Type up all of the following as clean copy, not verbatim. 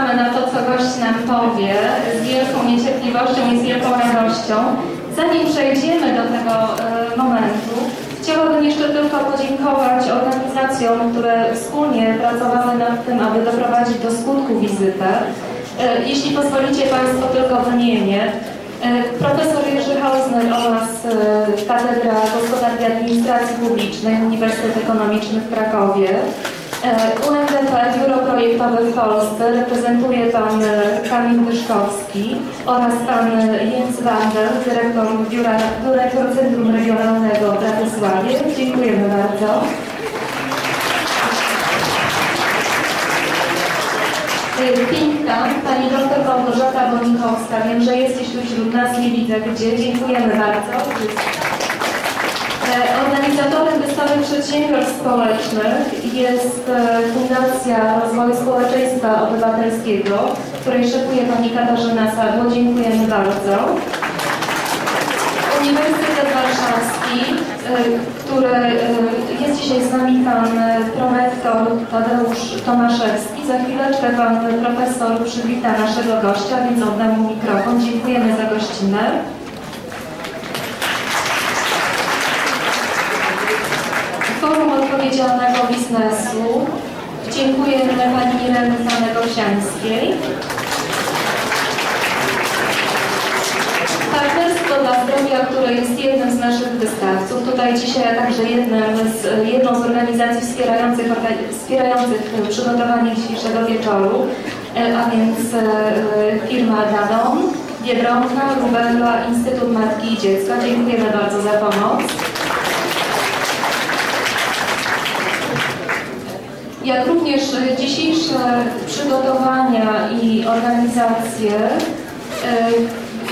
czekamy na to, co gość nam powie, z wielką niecierpliwością i z wielką radością. Zanim przejdziemy do tego momentu, chciałabym jeszcze tylko podziękować organizacjom, które wspólnie pracowały nad tym, aby doprowadzić do skutku wizytę. Jeśli pozwolicie Państwo, tylko wymienię. Profesor Jerzy Hausner oraz Katedra Gospodarki i Administracji Publicznej Uniwersytet Ekonomiczny w Krakowie. UNDP, Biuro Projektowe w Polsce, reprezentuje pan Kamil Wyszkowski oraz pan Jens Wandel, dyrektor Centrum Regionalnego w Bratysławie. Dziękujemy bardzo. Think Tank, pani dr Małgorzata Bonikowska. Wiem, że jesteś tu wśród nas, nie widzę gdzie. Dziękujemy bardzo. Organizatorem wystawy przedsiębiorstw społecznych jest Fundacja Rozwoju Społeczeństwa Obywatelskiego, której szefuje pani Katarzyna Sadło. Dziękujemy bardzo. Uniwersytet Warszawski, który jest dzisiaj z nami pan prorektor Tadeusz Tomaszewski. Za chwileczkę pan profesor przywita naszego gościa, więc oddam mu mikrofon. Dziękujemy za gościnę. Forum Odpowiedzialnego Biznesu. Dziękujemy pani Irenie Zanego-Ksiańskiej. Partnerstwo dla Zdrowia, które jest jednym z naszych wystawców. Tutaj dzisiaj także jedną z organizacji wspierających przygotowanie dzisiejszego wieczoru, a więc firma Dadon, Biedronka, Rubella, Instytut Matki i Dziecka. Dziękujemy bardzo za pomoc. Jak również dzisiejsze przygotowania i organizacje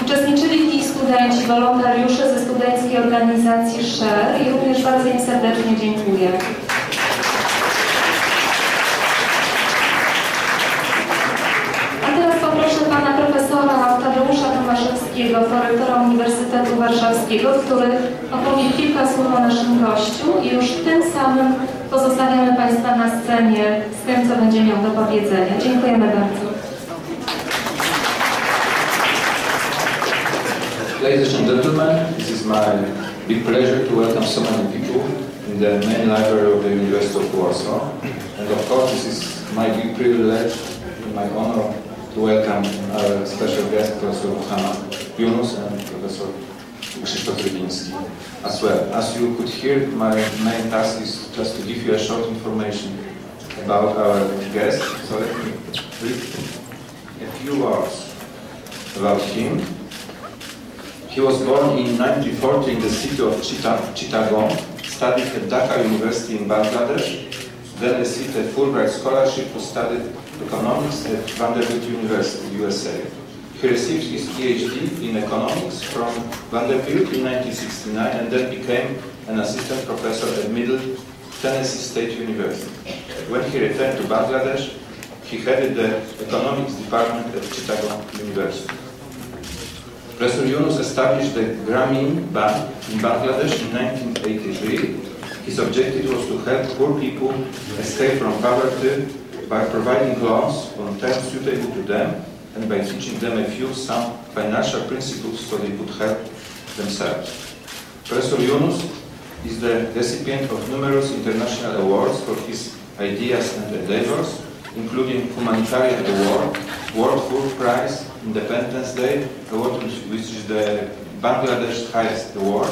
uczestniczyli w nich studenci, wolontariusze ze studenckiej organizacji SHARE i również bardzo im serdecznie dziękuję. A teraz poproszę pana profesora Tadeusza Tomaszewskiego, prorektora Uniwersytetu Warszawskiego, który opowie kilka słów o naszym gościu i już tym samym pozostawiamy Państwa na scenie z tym, co będzie miał do powiedzenia. Dziękujemy bardzo. Ladies and gentlemen, this is my big pleasure to welcome so many people in the main library of the University of Warsaw. And of course, this is my big privilege and my honor to welcome our special guest, Professor Muhammadem Yunusem and Professor Krzysztof Rybiński as well. As you could hear, my main task is just to give you a short information about our guest. So let me read a few words about him. He was born in 1940 in the city of Chittagong, studied at Dhaka University in Bangladesh, then received a Fulbright scholarship to study economics at Vanderbilt University, USA. He received his PhD in economics from Vanderbilt in 1969 and then became an assistant professor at Middle Tennessee State University. When he returned to Bangladesh, he headed the economics department at Chittagong University. Professor Yunus established the Grameen Bank in Bangladesh in 1983. His objective was to help poor people escape from poverty by providing loans on terms suitable to them and by teaching them a few sound financial principles so they could help themselves. Professor Yunus is the recipient of numerous international awards for his ideas and endeavors, including Humanitarian Award, World Food Prize, Independence Day Award, which is the Bangladesh's highest award,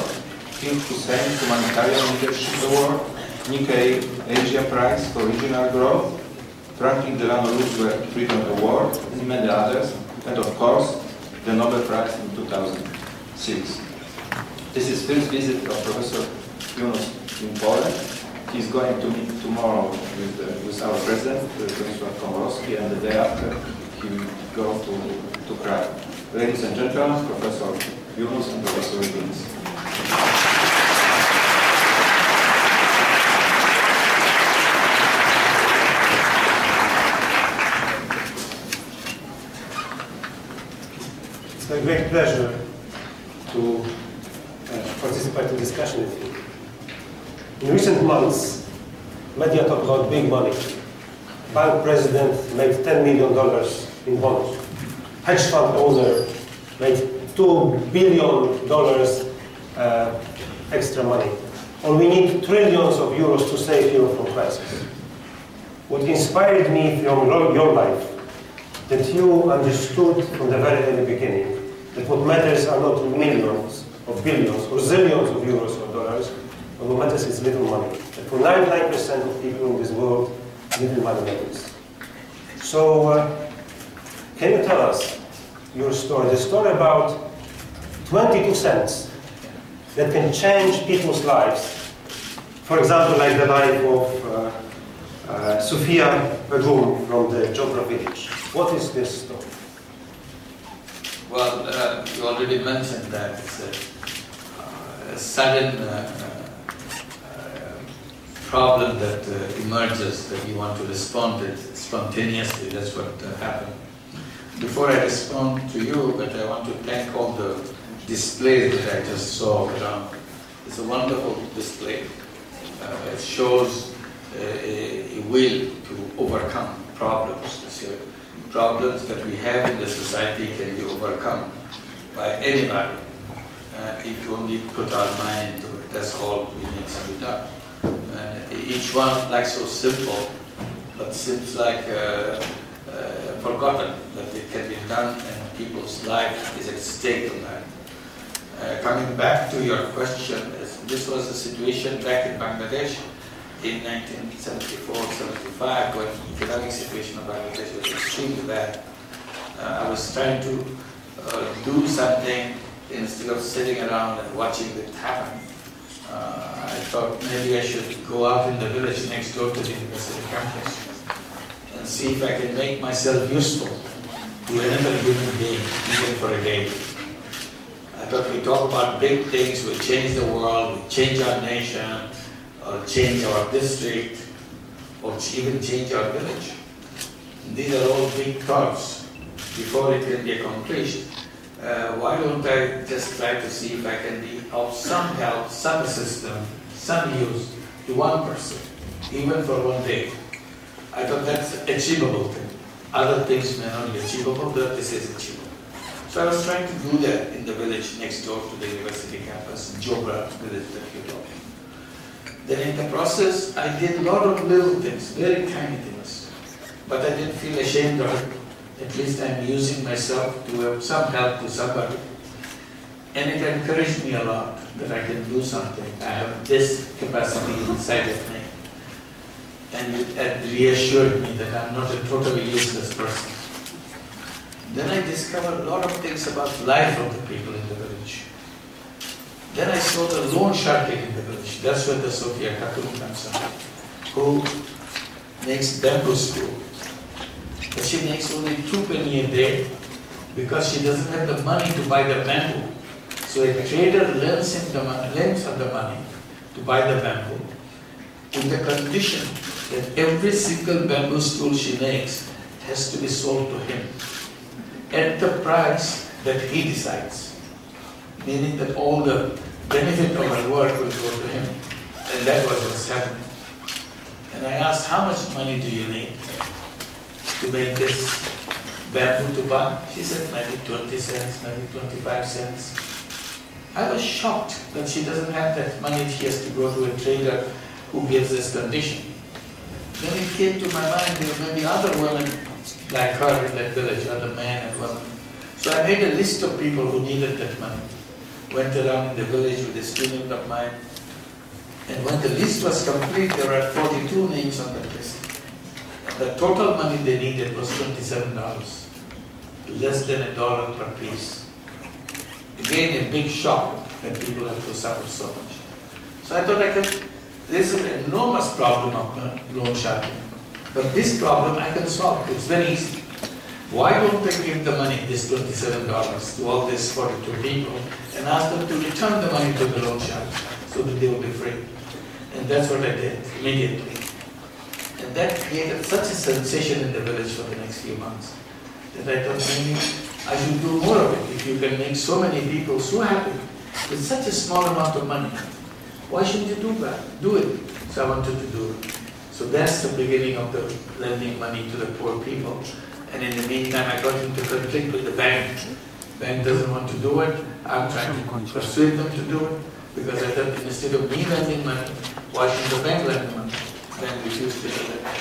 King Hussein Humanitarian Leadership Award, Nikkei Asia Prize for Regional Growth, Franklin Delano Roosevelt Freedom Award, and many others, and of course, the Nobel Prize in 2006. This is first visit of Professor Yunus in Poland. He's going to meet tomorrow with our president, Professor Komorowski, and the day after he will go to Krakow. Ladies and gentlemen, Professor Yunus and Professor Rybiński. It's a great pleasure to participate in discussion with you. In recent months, media talk about big money. bank president made $10 million in bonus. Hedge fund owner made $2 billion extra money. Or we need trillions of euros to save Europe from crisis. What inspired me from your life, that you understood from the very early beginning that what matters are not millions of billions or zillions of euros or dollars, but what matters is little money. And for 99% of people in this world, little money matters. So, can you tell us your story, the story about 22 cents that can change people's lives? For example, like the life of Sofia Begum from the Jobra village. What is this story? Well, you already mentioned that it's a sudden problem that emerges that you want to respond to it spontaneously. That's what happened. Before I respond to you, but I want to thank all the displays that I just saw around. It's a wonderful display. It shows a will to overcome problems. Problems that we have in the society can be overcome by anybody if you only put our mind into it. That's all we need to be done. Each one like so simple, but seems like forgotten that it can be done and people's life is at stake on that. Coming back to your question, this was the situation back in Bangladesh in 1974-75, when the economic situation of Bangladesh was extremely bad. I was trying to do something instead of sitting around and watching it happen. I thought maybe I should go out in the village next door to the university campus and see if I can make myself useful to another human being, even for a day. I thought we talk about big things, we change the world, we change our nation, or change our district, or even change our village. These are all big thoughts before it can be accomplished. Why don't I just try to see if I can be of some help, some assistance, some use to one person, even for one day. I thought that's an achievable thing. Other things may not be achievable, but this is achievable. So I was trying to do that in the village next door to the university campus, Jobra village that you're talking. Then in the process, I did a lot of little things, very tiny things. But I didn't feel ashamed of it. At least I'm using myself to have some help to somebody. And it encouraged me a lot that I can do something. I have this capacity inside of me. And it reassured me that I'm not a totally useless person. Then I discovered a lot of things about life of the people in the village. Then I saw the loan sharking in the village. That's where the Sofia Begum comes from, who makes bamboo stool. But she makes only 2 penny a day because she doesn't have the money to buy the bamboo. So a trader lends her the money to buy the bamboo with the condition that every single bamboo stool she makes has to be sold to him at the price that he decides. Meaning that all the benefit of her work will go to him. And that was what's happening. And I asked, how much money do you need to make this bamboo to buy? She said, maybe 20 cents, maybe 25 cents. I was shocked that she doesn't have that money. She has to go to a trader who gives this condition. Then it came to my mind, there may be other women like her in that village, other men and women. So I made a list of people who needed that money. Went around in the village with a student of mine. And when the list was complete, there were 42 names on that list. And the total money they needed was $27. Less than $1 per piece. Again, a big shock that people have to suffer so much. So I thought this is an enormous problem of loan sharking. But this problem I can solve. It's very easy. Why don't I give the money, this $27, to all these 42 people and ask them to return the money to the loan shark so that they will be free? And that's what I did immediately. And that created such a sensation in the village for the next few months that I thought maybe I should do more of it. If you can make so many people so happy with such a small amount of money, why shouldn't you do that? Do it. So I wanted to do it. So that's the beginning of the lending money to the poor people. And in the meantime, I got into conflict with the bank. Bank doesn't want to do it. I'm trying to persuade them to do it because I thought instead of me lending money, why should the bank lend money? Bank refused to do that.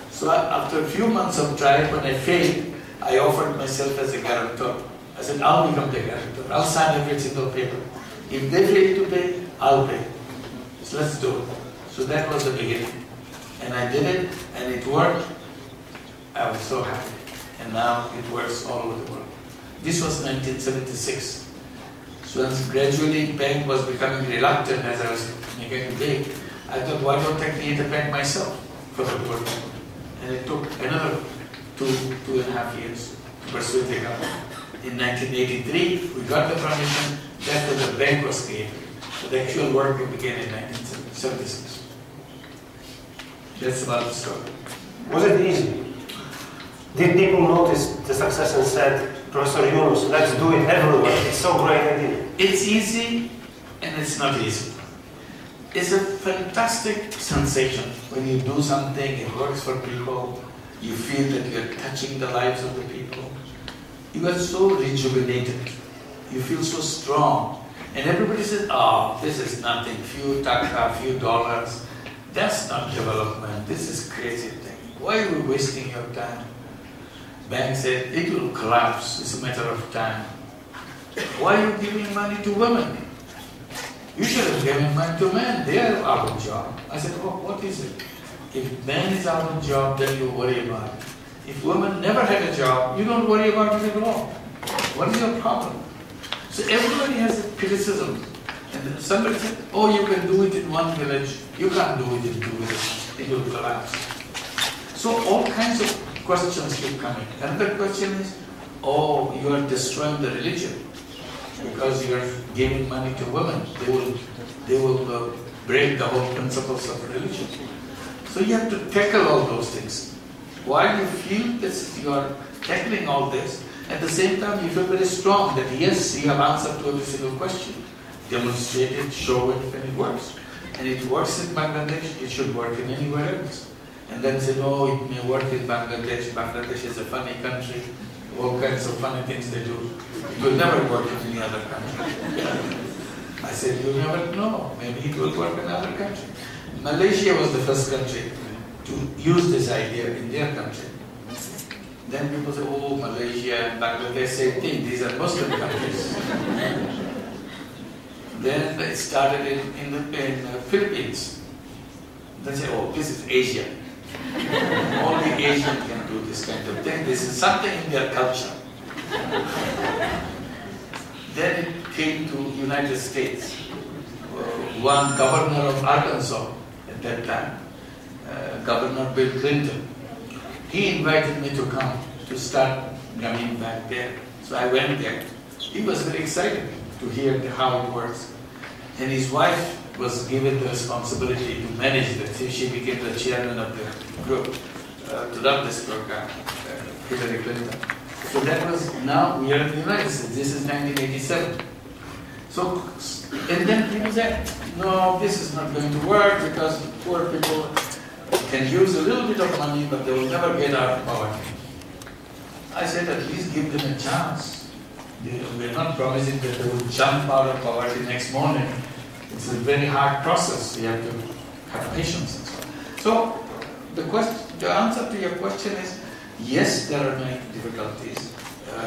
So after a few months of trying, when I failed, I offered myself as a guarantor. I said, I'll become the guarantor. I'll sign every single paper. If they fail to pay, I'll pay. So let's do it. So that was the beginning. And I did it, and it worked. I was so happy. And now it works all over the world. This was 1976. So as gradually bank was becoming reluctant as I was getting big, I thought, why don't I create a bank myself for the poor people? And it took another two and a half years to persuade the government. In 1983, we got the permission, that's when the bank was created. But the actual work began in 1976. That's about the story. Was it easy? Did people notice the success and said, Professor Yunus, let's do it everywhere, it's so great idea? It's easy and it's not easy. It's a fantastic sensation when you do something, it works for people, you feel that you're touching the lives of the people. You are so rejuvenated, you feel so strong. And everybody says, oh, this is nothing, few taka, few dollars. That's not development, this is crazy thing. Why are you wasting your time? Bank said, it will collapse, it's a matter of time. Why are you giving money to women? You should have given money to men, they are out of job. I said, oh, what is it? If man is out of job, then you worry about it. If women never had a job, you don't worry about it at all. What is your problem? So everybody has a criticism. And then somebody said, oh, you can do it in one village, you can't do it in two villages, it will collapse. So all kinds of questions keep coming. Another question is, oh, you are destroying the religion because you are giving money to women. They will break the whole principles of religion. So you have to tackle all those things. While you feel that you are tackling all this, at the same time you feel very strong that yes, you have answered to every single question. Demonstrate it, show it, and it works. And it works in Bangladesh, it should work in anywhere else. And then say, no, it may work in Bangladesh. Bangladesh is a funny country. All kinds of funny things they do. It will never work in any other country. I said, you never know. Maybe it will work in another country. Malaysia was the first country to use this idea in their country. Then people say, oh, Malaysia and Bangladesh, same thing. These are Muslim countries. Then it started in the Philippines. They say, oh, this is Asia. Only Asian can do this kind of thing. This is something in their culture. Then it came to United States. One governor of Arkansas at that time, Governor Bill Clinton, he invited me to come to start Grameen back there. So I went there. He was very excited to hear how it works. And his wife was given the responsibility to manage this. She became the chairman of the group to run this program, Hillary Clinton. So that was, now we are in the United States. This is 1987. So, and then people said, no, this is not going to work because poor people can use a little bit of money, but they will never get out of poverty. I said, at least give them a chance. We're not promising that they will jump out of poverty next morning. It's a very hard process. You have to have patience and so on. So, the answer to your question is, yes, there are many difficulties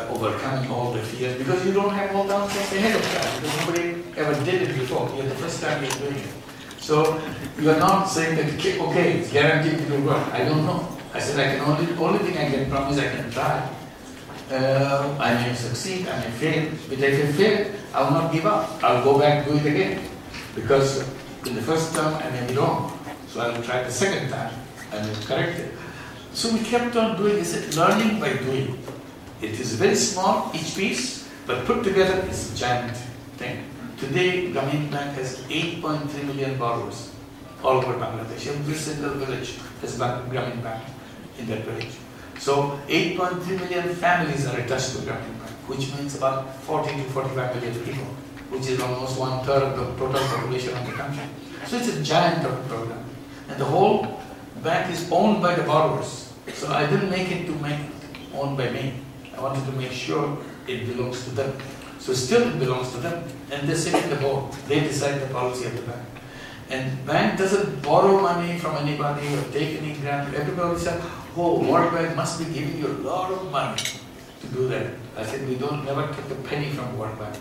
overcoming all the fears because you don't have all the answers ahead of time because nobody ever did it before. You're the first time you're doing it. So you are not saying that, okay, it's guaranteed it will work. I don't know. I said, only thing I can promise, I can try. I may succeed, I may fail. But if I fail, I will not give up. I'll go back and do it again. Because in the first time, I may be wrong. So I will try the second time. I will correct it. So we kept on doing this, learning by doing. It is very small, each piece, but put together it's a giant thing. Today, Grameen Bank has 8.3 million borrowers all over Bangladesh. Every single village has Grameen Bank in that village. So 8.3 million families are attached to Grameen Bank, which means about 40 to 45 million people, which is almost 1/3 of the total population of the country. So it's a giant program. And the whole bank is owned by the borrowers. So I didn't make it to make it owned by me. I wanted to make sure it belongs to them. So still it belongs to them. And they sit in the board. They decide the policy of the bank. And bank doesn't borrow money from anybody or take any grant. Everybody said, oh, World Bank must be giving you a lot of money to do that. I said, we don't never took a penny from World Bank.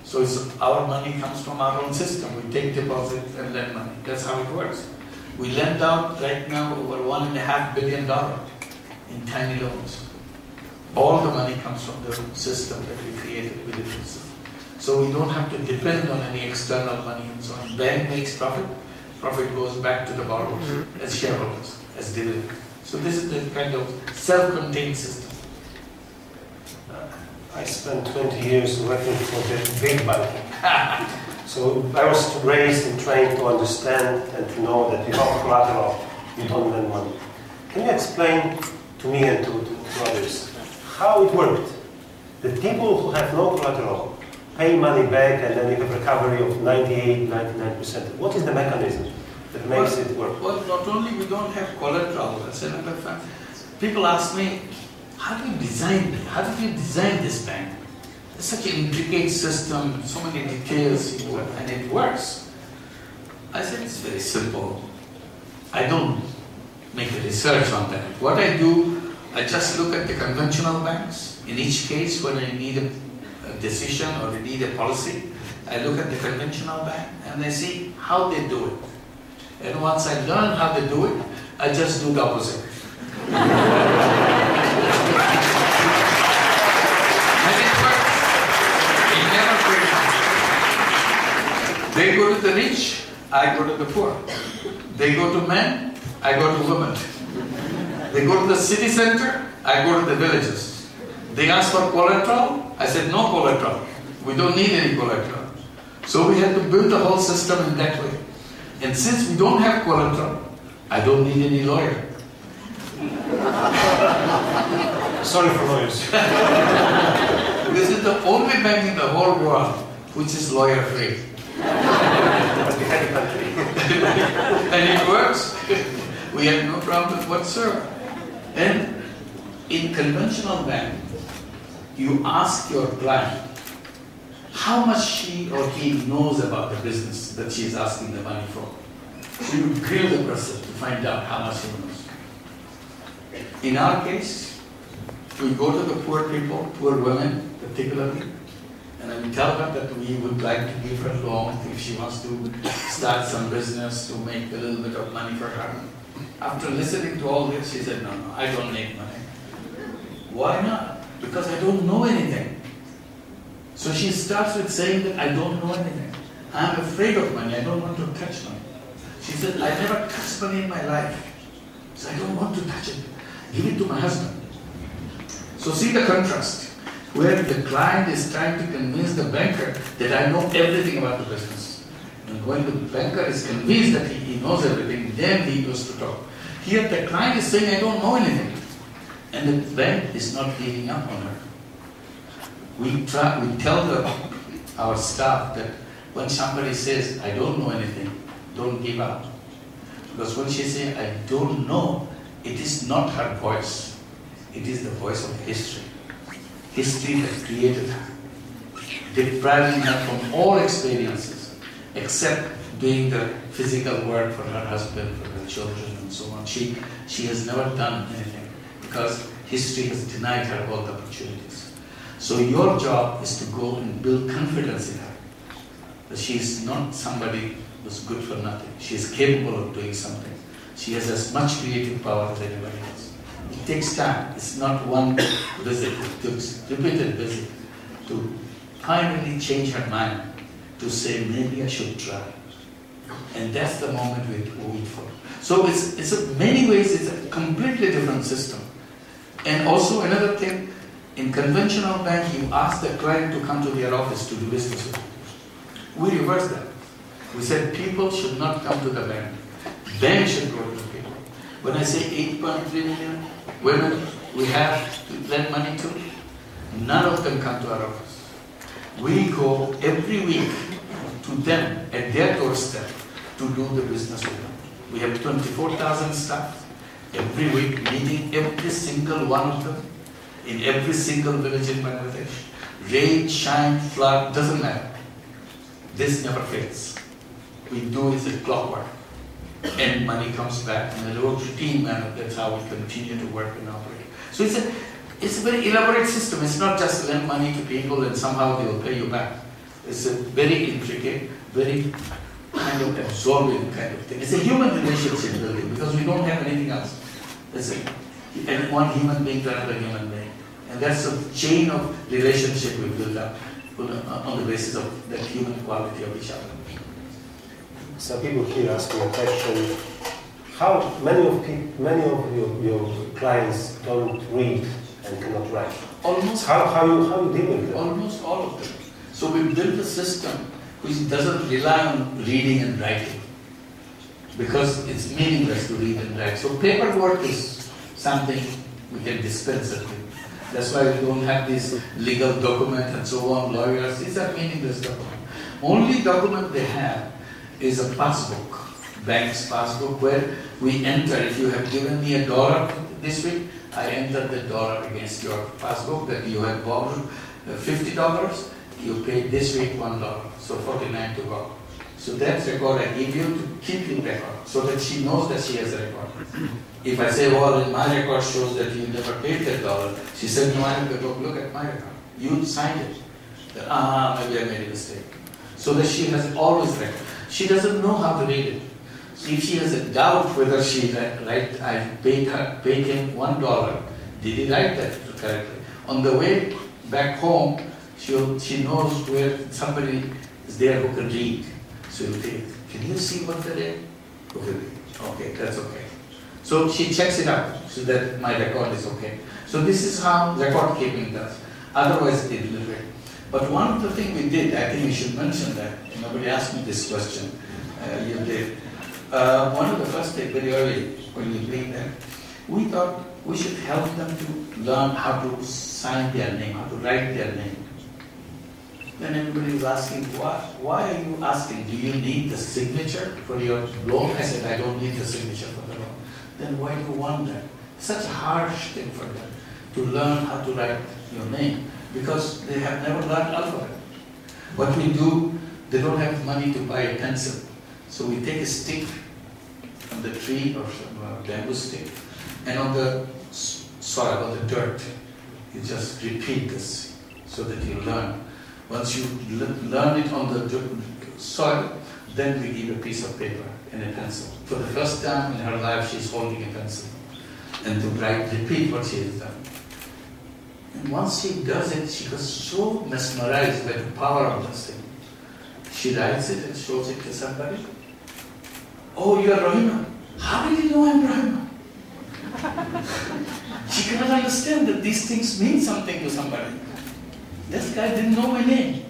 So our money comes from our own system. We take deposits and lend money. That's how it works. We lend out right now over $1.5 billion in tiny loans. All the money comes from the system that we created within the system. So we don't have to depend on any external money and so on. Bank makes profit. Profit goes back to the borrowers as shareholders, as dividend. So this is the kind of self-contained system. I spent 20 years working for the big banking. So I was raised and trained to understand and to know that without collateral, you don't lend money. Can you explain to me and to others how it worked? The people who have no collateral pay money back and then you have recovery of 98, 99%. What is the mechanism that makes it work? Well, not only we don't have collateral, that's another fact. People ask me, how do you design it? How did you design this bank? It's such an intricate system, so many details, and it works. I said, it's very simple. I don't make a research on that. What I do, I just look at the conventional banks. In each case, when I need a decision or I need a policy, I look at the conventional bank and I see how they do it. And once I learn how they do it, I just do the opposite. And it works. It never fails. They go to the rich, I go to the poor. They go to men, I go to women. They go to the city center, I go to the villages. They ask for collateral, I said no collateral. We don't need any collateral. So we had to build the whole system in that way. And since we don't have collateral, I don't need any lawyer. Sorry for lawyers. This is the only bank in the whole world which is lawyer-free. And it works. We have no problem whatsoever. And in conventional bank, you ask your client how much she or he knows about the business that she is asking the money for. So you grill the person to find out how much he knows. In our case, we go to the poor people, poor women particularly, and we tell them that we would like to give her a loan if she wants to start some business to make a little bit of money for her. After listening to all this, she said, no, I don't make money. Why not? Because I don't know anything. So she starts with saying that I don't know anything. I'm afraid of money. I don't want to touch money. She said, I never touched money in my life. So I don't want to touch it. Give it to my husband. So see the contrast, where the client is trying to convince the banker that I know everything about the business. And when the banker is convinced that he knows everything, then he goes to talk. Here the client is saying, I don't know anything. And the bank is not giving up on her. We tell our staff that when somebody says, I don't know anything, don't give up. Because when she says, I don't know, it is not her voice. It is the voice of history. History that created her, depriving her from all experiences, except doing the physical work for her husband, for her children, and so on. She has never done anything, because history has denied her all the opportunities. So your job is to go and build confidence in her, that she is not somebody who's good for nothing. She is capable of doing something. She has as much creative power as anybody else. It takes time. It's not one visit. It takes repeated visit to finally change her mind, to say, maybe I should try. And that's the moment we wait for. So it's in many ways, it's a completely different system. And also another thing, in conventional bank, you ask the client to come to their office to do business with you. We reversed that. We said people should not come to the bank. Bank should go to the people. When I say 8.3 million women we have to lend money to, none of them come to our office. We go every week to them at their doorstep to do the business with them. We have 24,000 staff every week meeting every single one of them in every single village in Bangladesh. Rain, shine, flood, doesn't matter. This never fails. We do it as clockwork. And money comes back in a routine manner. That's how we continue to work and operate. So it's a very elaborate system. It's not just lend money to people and somehow they will pay you back. It's a very intricate, very kind of absorbing kind of thing. It's a human relationship building because we don't have anything else. And one human being to another human being. And that's a chain of relationship we build up on the basis of the human quality of each other. Some people here asking a question: how many of your clients don't read and cannot write? Almost. How you deal with them? Almost all of them. So we built a system which doesn't rely on reading and writing because it's meaningless to read and write. So paperwork is something we can dispense with. That's why we don't have this legal document and so on, lawyers. These are meaningless documents. Only document they have is a passbook, bank's passbook, where we enter. If you have given me $1 this week, I enter the dollar against your passbook that you have borrowed $50. You paid this week $1, so 49 to go. So that record I give you to keep in record, so that she knows that she has a record. If I say, well, my record shows that you never paid that $1, she said, no, I have to go look at my record. You signed it. Maybe I made a mistake. So that she has always record. She doesn't know how to read it. So if she has a doubt whether I paid him $1, did he write that correctly? On the way back home, she knows where somebody is there who can read. So you say, can you see what they did? Okay, that's okay. So she checks it out so that my record is okay. So this is how record keeping does. Otherwise it will be. But one of the things we did, I think we should mention that. Nobody asked me this question. You did. One of the first things very early when we played that, we thought we should help them to learn how to sign their name, how to write their name. Then everybody was asking, why are you asking? Do you need the signature for your loan? I said, I don't need the signature for the loan. Then why do you want that? It's such a harsh thing for them to learn how to write your name because they have never learned alphabet. What we do, they don't have money to buy a pencil. So we take a stick from the tree or some bamboo stick, and on the soil, on the dirt, you just repeat this so that you learn. Once you learn it on the soil, then we give a piece of paper and a pencil. For the first time in her life, she's holding a pencil and to repeat what she has done. And once she does it, she gets so mesmerized by the power of this thing. She writes it and shows it to somebody. Oh, you are Rahima. How did you know I'm Rahima? She cannot understand that these things mean something to somebody. This guy didn't know my name.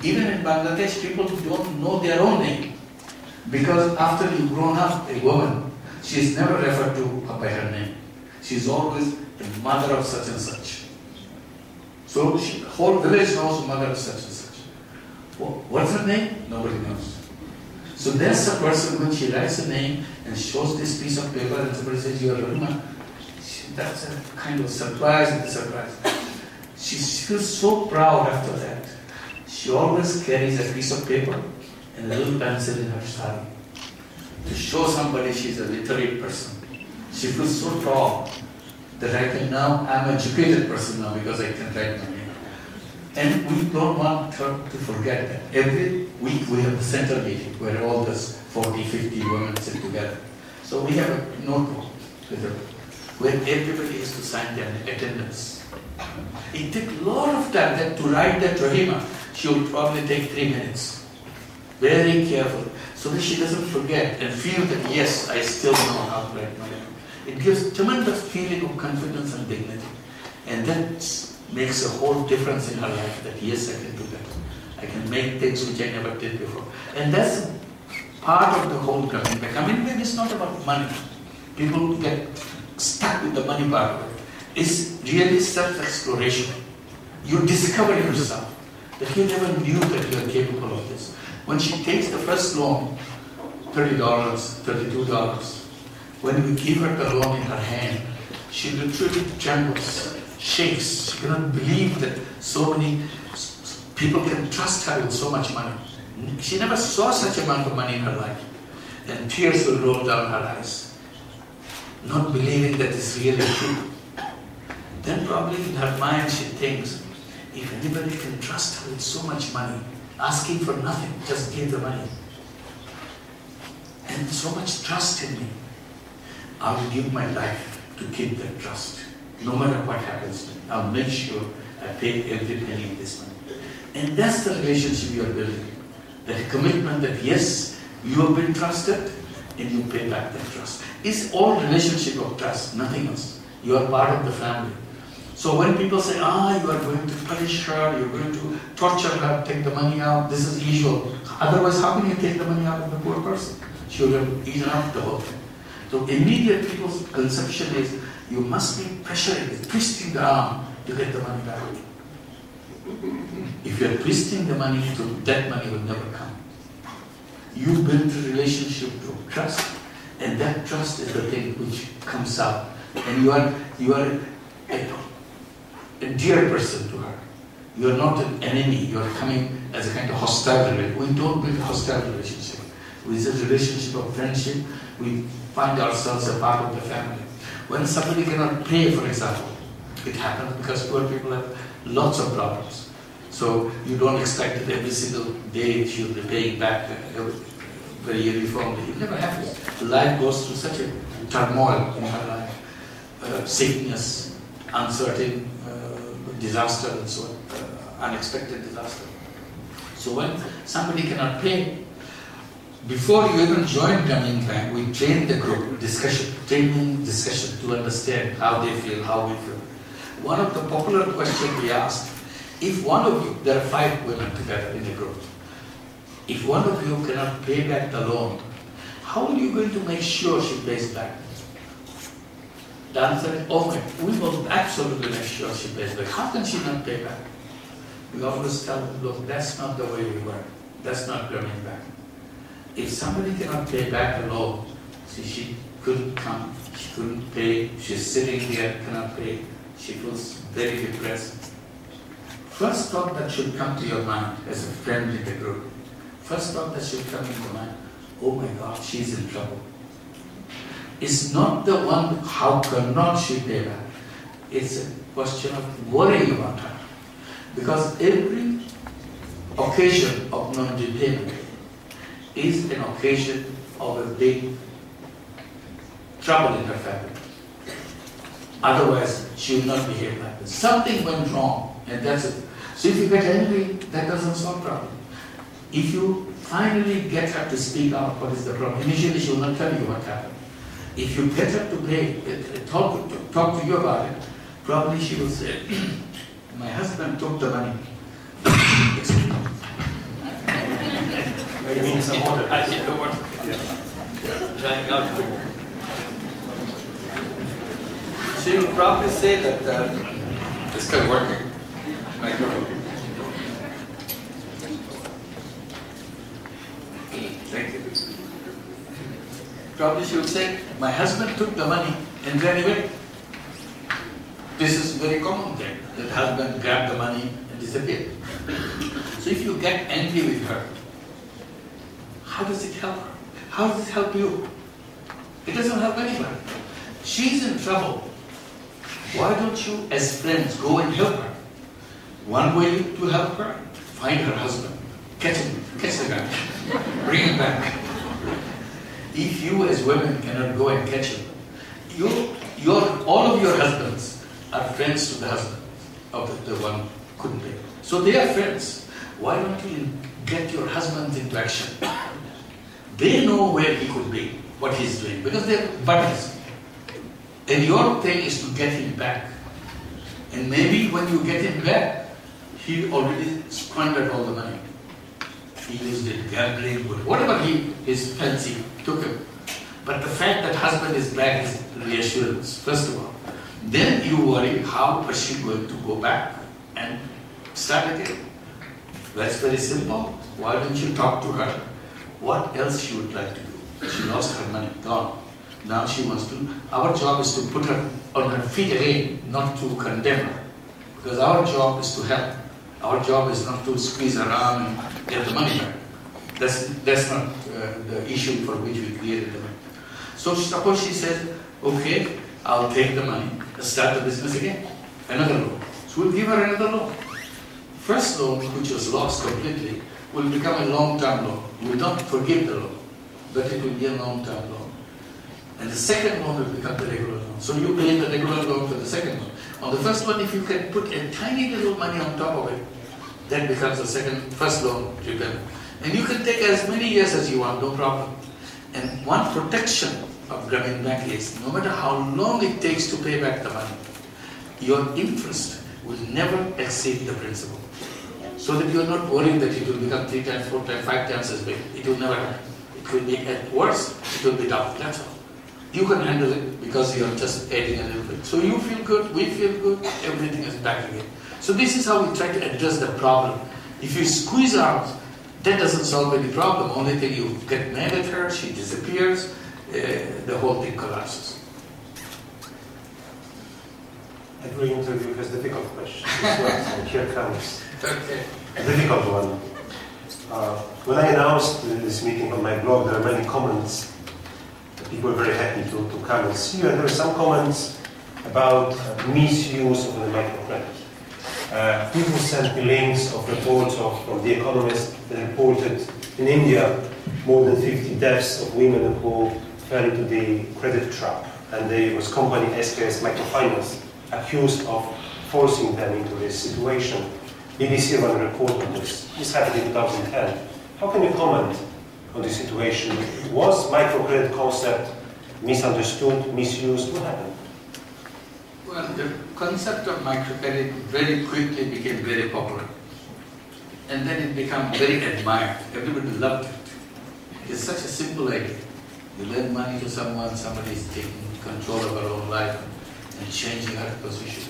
Even in Bangladesh, people don't know their own name. Because after you've grown up, a woman, she is never referred to by her name. She's always the mother of such and such. So the whole village knows the mother of such and such. What's her name? Nobody knows. So there's a person when she writes a name and shows this piece of paper and somebody says, you are Rahima. That's a kind of surprise and surprise. She feels so proud after that. She always carries a piece of paper and a little pencil in her sari to show somebody she's a literate person. She feels so proud that I'm an educated person now because I can write my name. And we don't want her to forget that. Every week we have a center meeting where all those 40, 50 women sit together. So we have a notebook with her where everybody has to sign their attendance. It took a lot of time to write that Rahima. She will probably take 3 minutes. Very careful, so that she doesn't forget and feel that, yes, I still know how to write my name. It gives tremendous feeling of confidence and dignity. And that makes a whole difference in her life, that yes, I can do that. I can make things which I never did before. And that's part of the whole commitment. Commitment is not about money. People get stuck with the money part of it. It's really self-exploration. You discover yourself, that you never knew that you are capable of this. When she takes the first loan, $30, $32. When we give her the loan in her hand, she literally trembles, shakes. She cannot believe that so many people can trust her with so much money. She never saw such amount of money in her life. And tears will roll down her eyes, not believing that it's really true. Then probably in her mind she thinks, if anybody can trust her with so much money, asking for nothing, just give the money. And so much trust in me, I will give my life to keep that trust. No matter what happens to me, I'll make sure I pay every penny of this money. And that's the relationship you are building. That commitment that yes, you have been trusted and you pay back that trust. It's all relationship of trust, nothing else. You are part of the family. So when people say, you are going to punish her, you're going to torture her, take the money out, this is usual. Otherwise, how can you take the money out of the poor person? She would have eaten up the whole thing. So immediate people's conception is, you must be pressuring, twisting the arm to get the money back. If you're twisting the money, that money will never come. You build a relationship of trust, and that trust is the thing which comes out. And you are a dear person to her. You are not an enemy. You are coming as a kind of hostile relationship. We don't build a hostile relationship. It's a relationship of friendship. We find ourselves a part of the family. When somebody cannot pay, for example, it happens because poor people have lots of problems. So you don't expect that every single day she'll be paying back very uniformly. It never happens. Life goes through such a turmoil in her life. Sickness, uncertain, disaster and so on, unexpected disaster. So when somebody cannot pay, before you even join Grameen Bank, we train the group, training discussion to understand how they feel, how we feel. One of the popular questions we asked, if one of you, there are 5 women together in the group, if one of you cannot pay back the loan, how are you going to make sure she pays back? The answer is, okay, we will absolutely make sure she pays back. How can she not pay back? We always tell them, look, that's not the way we work. That's not Grameen Bank. If somebody cannot pay back a loan, see, she couldn't come, she couldn't pay, she's sitting there, cannot pay, she feels very depressed. First thought that should come to your mind as a friend in the group, first thought that should come into mind, oh my God, she's in trouble. It's not the one, how cannot she pay back? It's a question of worrying about her. Because every occasion of non-repayment is an occasion of a big trouble in her family. Otherwise, she will not behave like this. Something went wrong, and that's it. So if you get angry, that doesn't solve the problem. If you finally get her to speak out what is the problem, initially she will not tell you what happened. If you get her to pay, talk to you about it, probably she will say, my husband took the money. Maybe need some water. I need the water. Trying out. She will probably say that it's still working. Thank you. Probably she would say, my husband took the money and ran away. This is a very common thing, that husband grabbed the money and disappeared. So if you get angry with her, how does it help her? How does it help you? It doesn't help anybody. She's in trouble. Why don't you, as friends, go and help her? One way to help her, find her husband, catch him, catch the guy, bring him back. If you as women cannot go and catch him, all of your husbands are friends to the husband of the one who couldn't pay. So they are friends. Why don't you get your husbands into action? They know where he could be, what he's doing, because they're buddies. And your thing is to get him back. And maybe when you get him back, he already squandered all the money. He used it gambling, whatever his fancy took him. But the fact that husband is back is reassurance, first of all. Then you worry, how is she going to go back and start again? That's very simple. Why don't you talk to her? What else she would like to do? She lost her money, gone. Now she wants to, our job is to put her on her feet again, not to condemn her. Because our job is to help. Our job is not to squeeze her arm and get the money back. That's not the issue for which we created the money. So suppose she says, okay, I'll take the money, start the business again. Another loan. So we'll give her another loan. First loan, which was lost completely, will become a long-term loan. We will not forgive the loan, but it will be a long-term loan. And the second loan will become the regular loan. So you pay the regular loan for the second loan. On the first one, if you can put a tiny little money on top of it, that becomes the first loan repayment. And you can take as many years as you want, no problem. And one protection of Grameen Bank is, no matter how long it takes to pay back the money, your interest will never exceed the principal. So that you are not worried that it will become 3 times, 4 times, 5 times as big. It will never happen. It will be at worst, it will be double. That's all. You can handle it because you are just adding a little bit. So you feel good, we feel good, everything is back again. So this is how we try to address the problem. If you squeeze out, that doesn't solve any problem. Only thing, you get mad at her, she disappears, the whole thing collapses. Every interview has difficult questions. And here comes Okay. a difficult one. When I announced this meeting on my blog, there are many comments. People were very happy to come and see you, and there are some comments about misuse of the microcredit. People sent me links of reports from The Economist that reported in India more than 50 deaths of women who fell into the credit trap, and there was company SKS Microfinance accused of forcing them into this situation. BBC ran a report on this. This happened in 2010. How can you comment on this situation? Was microcredit concept misunderstood, misused? What happened? Well, the concept of microcredit very quickly became very popular. And then it became very admired. Everybody loved it. It's such a simple idea. You lend money to someone, somebody is taking control of her own life and changing her position,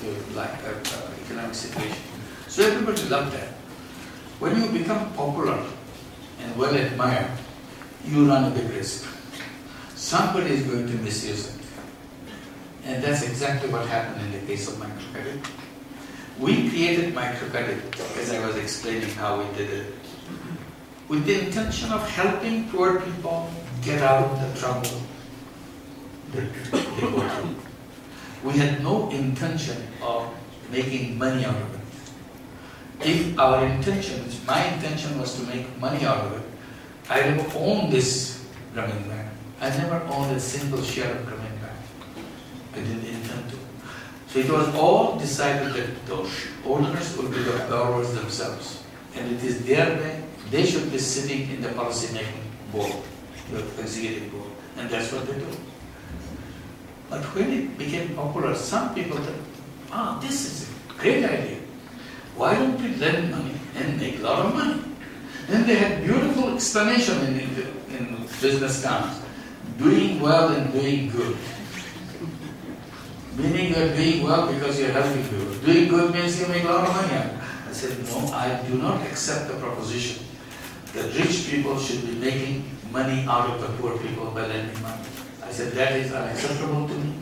economic situation. So everybody loved that. When you become popular and well admired, you run a big risk. Somebody is going to misuse it. And that's exactly what happened in the case of microcredit. We created microcredit, as I was explaining how we did it, with the intention of helping poor people get out of the trouble they go through. We had no intention of making money out of it. If our intention, my intention was to make money out of it, I never owned this Grameen Bank. I never owned a single share of Grameen Bank. I didn't intend to. So it was all decided that those owners will be the borrowers themselves. And it is their bank, they should be sitting in the policy-making board, the executive board. And that's what they do. But when it became popular, some people thought, this is a great idea. Why don't we lend money and make a lot of money? Then they had beautiful explanation in business terms. Doing well and doing good. Meaning you're doing well because you're helping people. Doing good means you make a lot of money. I said, no, I do not accept the proposition that rich people should be making money out of the poor people by lending money. I said, that is unacceptable to me.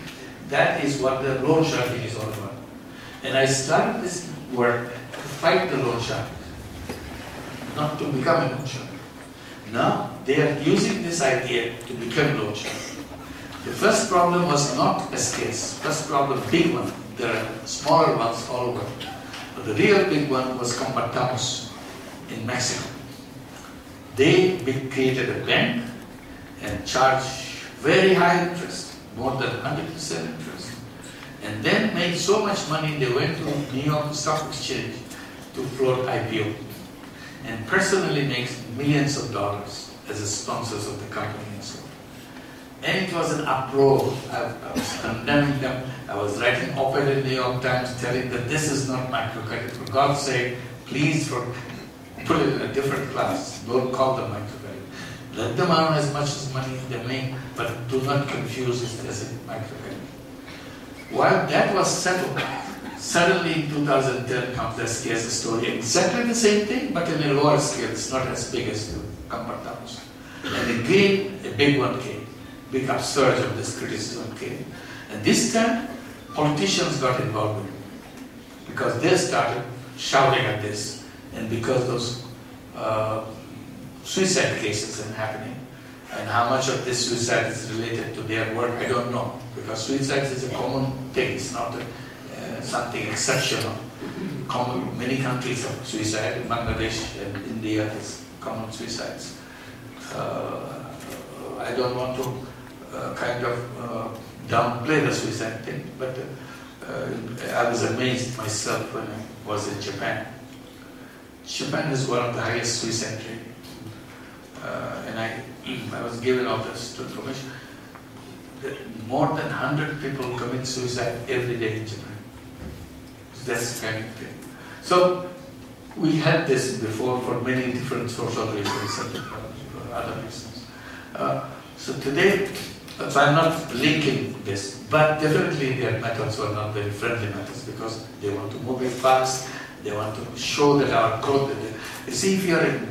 That is what the loan sharking is all about. And I started this work to fight the loan sharking, not to become a loan shark. Now, they are using this idea to become loan shark. The first problem was not SKS. First problem, big one. There are smaller ones all over. But the real big one was Compartamos in Mexico. They created a bank and charged very high interest, more than 100% interest. And then made so much money, they went to New York Stock Exchange to float IPO. And personally makes millions of dollars as the sponsors of the company and so on. And it was an uproar. I was condemning them. I was writing op-ed in the New York Times telling that this is not microcredit. For God's sake, please put it in a different class. Don't call them microcredit. Let them earn as much as money they make, but do not confuse it as a microcredit. While that was settled, suddenly in 2010 comes the SKS story. Exactly the same thing, but in a lower scale. It's not as big as Compartamos. And again, a big one came. Big upsurge of this criticism came. And this time, politicians got involved with it. Because they started shouting at this. And because those suicide cases are happening, and how much of this suicide is related to their work, I don't know. Because suicide is a common thing, it's not something exceptional. Common, many countries have suicide. In Bangladesh and India is common suicides. I don't want to kind of downplay the suicide thing, but I was amazed myself when I was in Japan. Japan is one of the highest suicide rate. And I was given all this information. More than 100 people commit suicide every day in Japan. That's the kind of thing. So we had this before for many different social reasons and other reasons. So today, so I'm not linking this, but definitely their methods were not very friendly methods because they want to move it fast, they want to show that our growth. You see, if you're in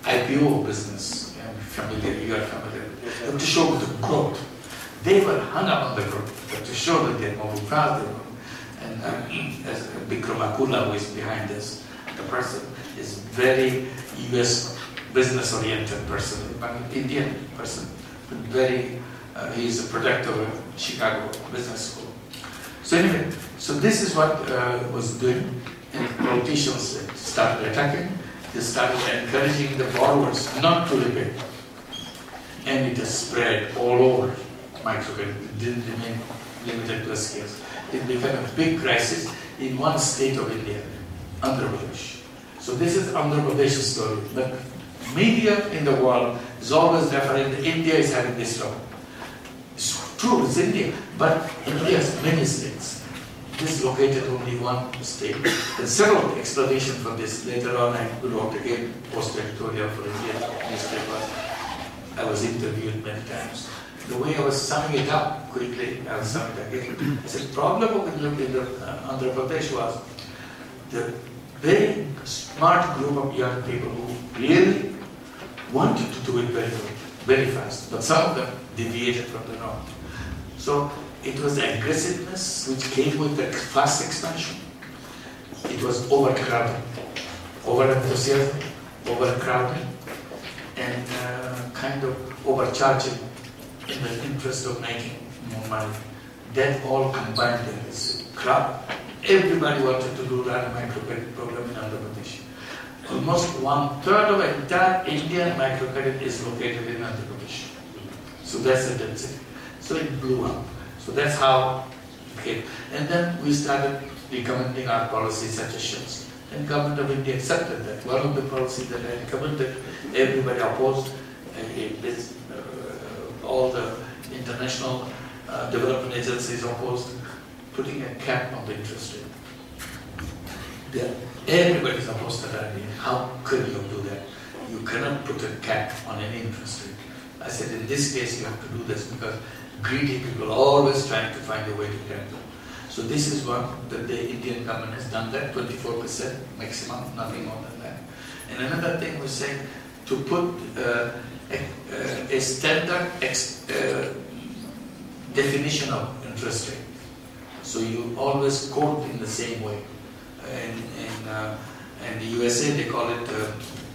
IPO business, you are familiar, you have to show the growth. They were hung up on the growth to show that they're moving fast. And as Bikram, who is behind this, the person is very US business-oriented person, Indian person, but very, he's a product of a Chicago business school. So anyway, so this is what was doing, and politicians started attacking, they started encouraging the borrowers not to repay. And it has spread all over microcredit. It didn't remain limited to a case. It became a big crisis in one state of India, Andhra Pradesh. So this is Andhra Pradesh's story. The media in the world is always referring to India is having this trouble. It's true, it's India, but India has many states. This is located only one state. There's several explanations for this. Later on, I wrote again post-editorial for Indian newspapers. I was interviewed many times. The way I was summing it up quickly, I was summing it again. I said, the problem with Andhra Pradesh was the very smart group of young people who really wanted to do it very fast, but some of them deviated from the norm. So it was the aggressiveness which came with the fast expansion. It was overcrowding, over-enthusiasm, overcrowding, and kind of overcharging in the interest of making more money. That all combined in this crowd. Everybody wanted to run a microcredit program in Andhra Pradesh. Almost 1/3 of entire Indian microcredit is located in Andhra Pradesh. So that's the density. So it blew up. So that's how it came. And then we started recommending our policy suggestions. And Government of India accepted that. One of the policies that I recommended, everybody opposed, all the international development agencies opposed, putting a cap on the interest rate. Everybody is opposed to that idea. How could you do that? You cannot put a cap on any interest rate. I said, in this case, you have to do this because greedy people are always trying to find a way to get them. So this is what the Indian government has done, that 24% maximum, nothing more than that. And another thing was saying to put a standard definition of interest rate. So you always quote in the same way. In the USA they call it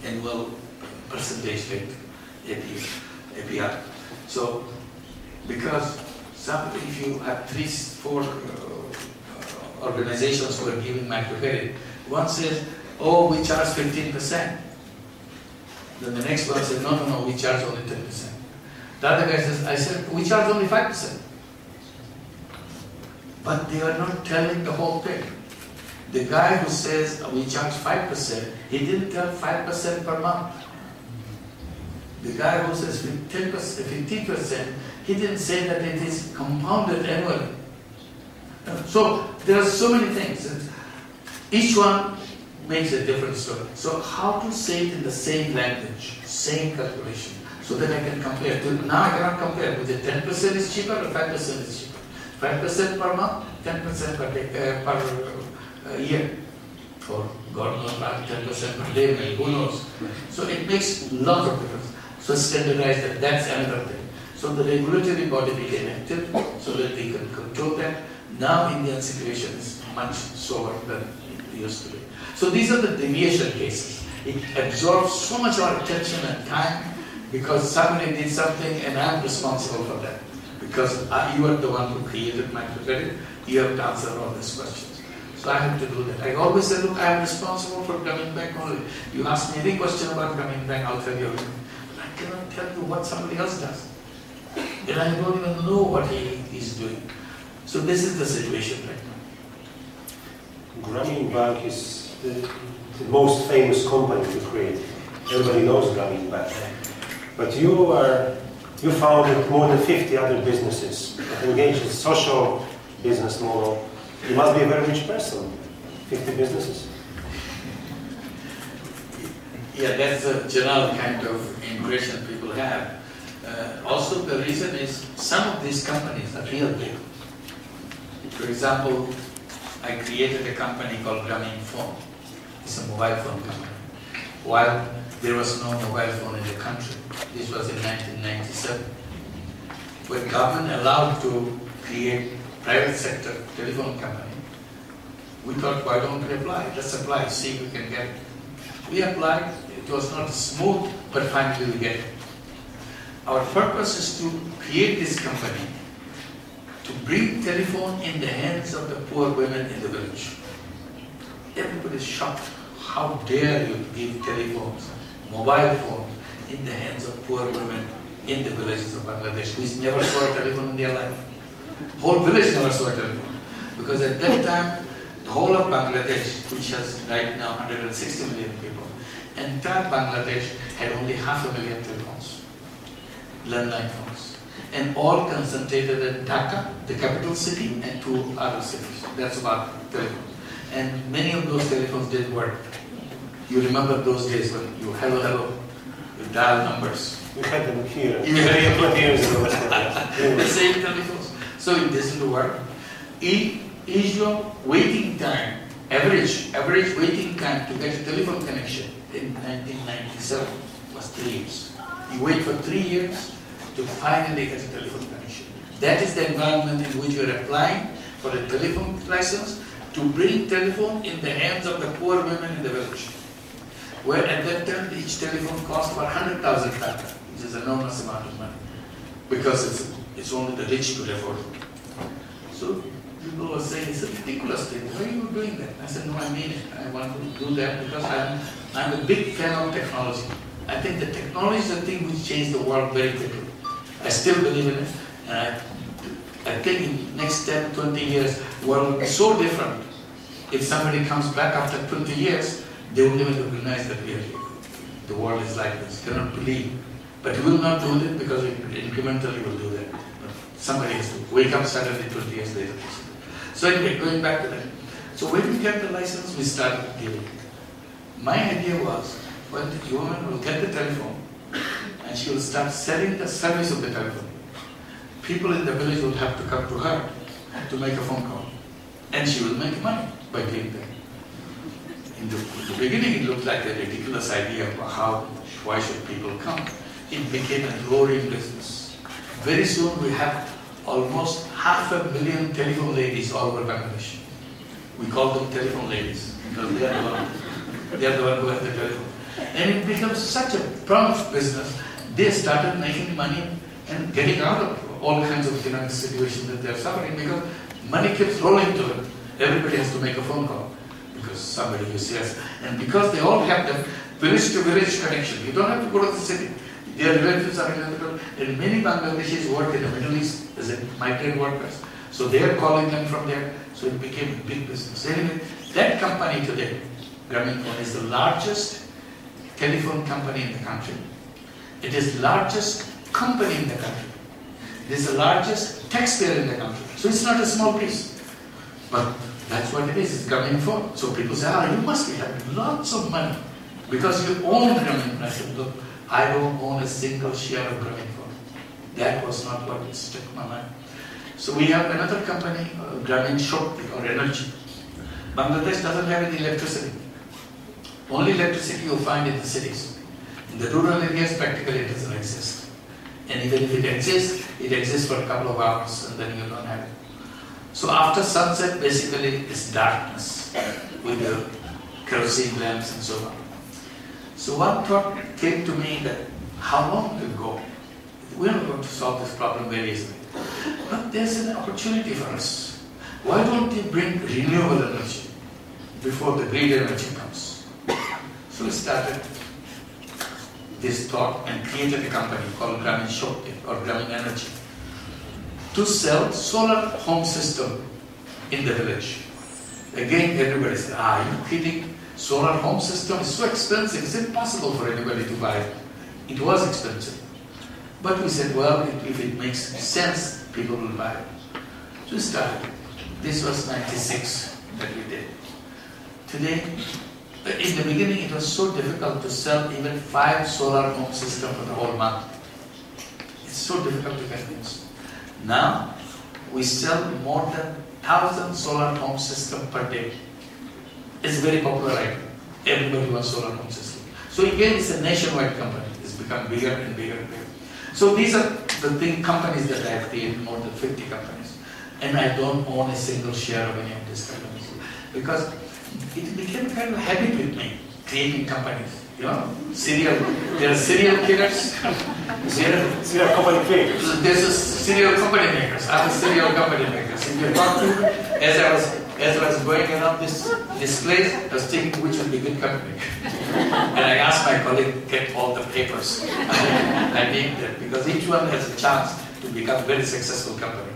annual percentage rate, APR. So because if you have 3-4 organizations who are giving microcredit, one says, oh, we charge 15%. Then the next one says, no, we charge only 10%. The other guy says, I said, we charge only 5%. But they are not telling the whole thing. The guy who says we charge 5%, he didn't tell 5% per month. The guy who says 15%, he didn't say that it is compounded annually. So there are so many things. Each one makes a different story. So how to say it in the same language, same calculation, so that I can compare. Now I cannot compare whether 10% is cheaper or 5% is cheaper. 5% per month, 10% per year. Or God knows, 10% per day, maybe, who knows. So it makes lots of difference. So standardized, that's another thing. So the regulatory body became active so that they can control that. Now Indian situation is much slower than it used to be. So these are the deviation cases. It absorbs so much of our attention and time because somebody did something and I'm responsible for that. Because you are the one who created microcredit, you have to answer all these questions. So I have to do that. I always say, look, I am responsible for Grameen Bank only. You ask me any question about Grameen Bank, I'll tell you everything. But I cannot tell you what somebody else does. And I don't even know what he is doing. So this is the situation right now. Grameen Bank is the most famous company to create. Everybody knows Grameen Bank. But you founded more than 50 other businesses that engage in social business model. You must be a very rich person. 50 businesses. Yeah, that's a general kind of impression people have. Also, the reason is some of these companies are real big. For example, I created a company called Grameen Phone. It's a mobile phone company. While there was no mobile phone in the country, this was in 1997. When government allowed to create private sector telephone company, we thought, why don't we apply? Let's apply, see if we can get it. We applied. It was not smooth, but finally we get it. Our purpose is to create this company to bring telephone in the hands of the poor women in the village. Everybody is shocked. How dare you give telephones, mobile phones, in the hands of poor women in the villages of Bangladesh, who never saw a telephone in their life. Whole village never saw a telephone. Because at that time, the whole of Bangladesh, which has right now 160 million people, entire Bangladesh had only 500,000 telephones, landline phones, and all concentrated at Dhaka, the capital city, and 2 other cities. That's about telephones. And many of those telephones didn't work. You remember those days when you hello, you dial numbers. We had them here. You had them 20 years ago. The same telephones. So it doesn't work. Is your waiting time, average waiting time to get a telephone connection in 1997 was 3 years. You wait for 3 years to finally get a telephone connection. That is the environment in which you are applying for a telephone license to bring telephone in the hands of the poor women in the village. Where at that time each telephone cost about 100,000 taka, which is an enormous amount of money, because it's only the rich could afford it. So people were saying, it's a ridiculous thing. Why are you doing that? I said, no, I mean it. I want to do that because I'm a big fan of technology. I think the technology is the thing which changed the world very quickly. I still believe in it. And I think in the next 10, 20 years, the world will be so different. If somebody comes back after 20 years, they will never recognize that really the world is like this. Cannot believe. But we will not do it because incrementally we'll do that. But somebody has to wake up suddenly 20 years later. So anyway, going back to that. So when we get the license, we start giving. My idea was, well, the woman will get the telephone and she will start selling the service of the telephone. People in the village will have to come to her to make a phone call. And she will make money by doing that. In the beginning, it looked like a ridiculous idea of why should people come. It became a roaring business. Very soon, we have almost 500,000 telephone ladies all over Bangladesh. We call them telephone ladies because they are the one who have the telephone. And it becomes such a prompt business. They started making money and getting out of all kinds of economic situations that they are suffering because money keeps rolling to them. Everybody has to make a phone call because somebody is yes. And because they all have the village-to-village connection, you don't have to go to the city. Their relatives are in the middle. And many Bangladeshis work in the Middle East as migrant workers. So they are calling them from there. So it became a big business. Anyway, that company today, Grameen Phone, is the largest telephone company in the country. It is the largest company in the country. It is the largest taxpayer in the country. So it's not a small piece. But that's what it is. It's Grameen Phone. So people say, you must be having lots of money because you own Grameen Phone. I said, look, I don't own a single share of Grameen Phone. That was not what stuck in my mind. So we have another company, Grameen Shakti or Energy. Bangladesh doesn't have any electricity. Only electricity you'll find in the cities. In the rural areas, practically it doesn't exist. And even if it exists for a couple of hours and then you don't have it. So after sunset, basically it's darkness with the kerosene lamps and so on. So one thought came to me that how long will it go? We are not going to solve this problem very easily. But there's an opportunity for us. Why don't we bring renewable energy before the grid energy comes? So we started this thought and created a company called Grameen or Grameen Energy to sell solar home system in the village. Again, everybody said, are you kidding? Solar home system is so expensive, it's impossible for anybody to buy it. It was expensive. But we said, well, if it makes sense, people will buy it. So we started. This was 96 that we did. Today, in the beginning, it was so difficult to sell even 5 solar home systems for the whole month. It's so difficult to convince. Now, we sell more than 1,000 solar home systems per day. It's a very popular item. Everybody wants solar home system. So again, it's a nationwide company. It's become bigger and bigger and bigger. So these are the companies that I have created, more than 50 companies. And I don't own a single share of any of these companies. Because it became kind of a habit with me, creating companies. You know, there are serial killers. Serial company creators. There's a serial company makers. I'm a serial company maker. If you talk to, as I was going around this place, I was thinking which would be a good company. And I asked my colleague to get all the papers. I named them because each one has a chance to become a very successful company.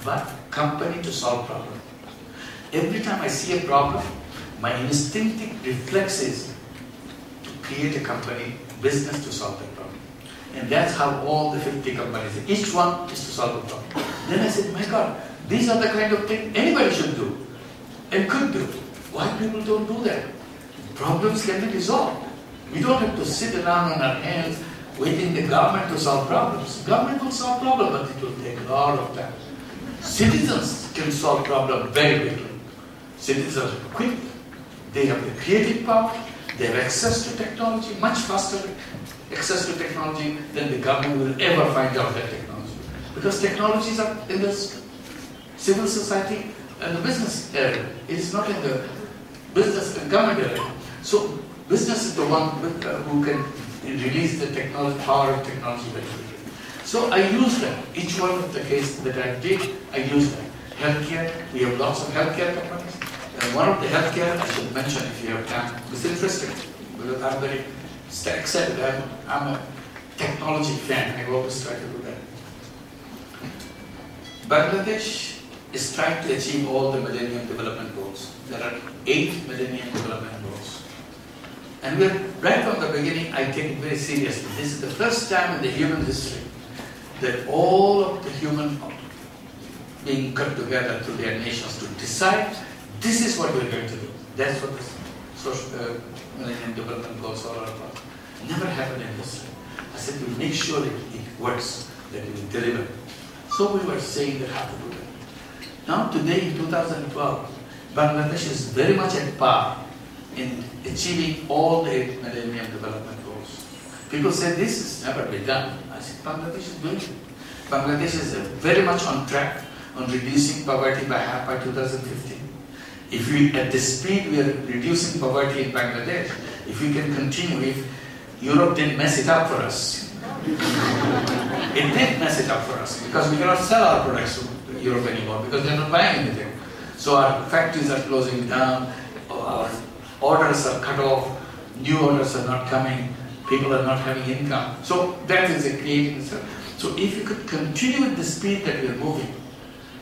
But company to solve problems. Every time I see a problem, my instinctive reflex is to create a company, business to solve that problem. And that's how all the 50 companies, each one is to solve a problem. Then I said, my God, these are the kind of things anybody should do and could do. Why people don't do that? Problems can be resolved. We don't have to sit around on our hands waiting the government to solve problems. Government will solve problems, but it will take a lot of time. Citizens can solve problems very quickly. Citizens are quick. They have the creative power. They have access to technology, much faster access to technology than the government will ever find out that technology. Because technologies are in the civil society and the business area. It is not in the business and government area. So business is the one who can release the technology, power of technology very quickly. So I use that. Each one of the cases that I did, I use that. Healthcare, we have lots of healthcare companies. And one of the healthcare, I should mention if you have time, it's interesting because I'm very excited. I'm a technology fan. I always try to do that. Bangladesh is trying to achieve all the Millennium Development Goals. There are 8 Millennium Development Goals. And right from the beginning, I take it very seriously. This is the first time in the human history that all of the human being got together to their nations to decide this is what we're going to do. That's what the Millennium Development Goals are all about. Never happened in history. I said, we'll make sure it works, that it will deliver. So we were saying that how to do that. Now today in 2012, Bangladesh is very much at par in achieving all the 8 Millennium Development Goals. People say this has never been done. I said, Bangladesh is doing it. Bangladesh is very much on track on reducing poverty by half by 2015. If we, at the speed we are reducing poverty in Bangladesh, if we can continue, if Europe didn't mess it up for us, it did mess it up for us because we cannot sell our products to Europe anymore because they're not buying anything. So our factories are closing down, our orders are cut off, new orders are not coming, people are not having income. So that is a creating. So if we could continue at the speed that we are moving,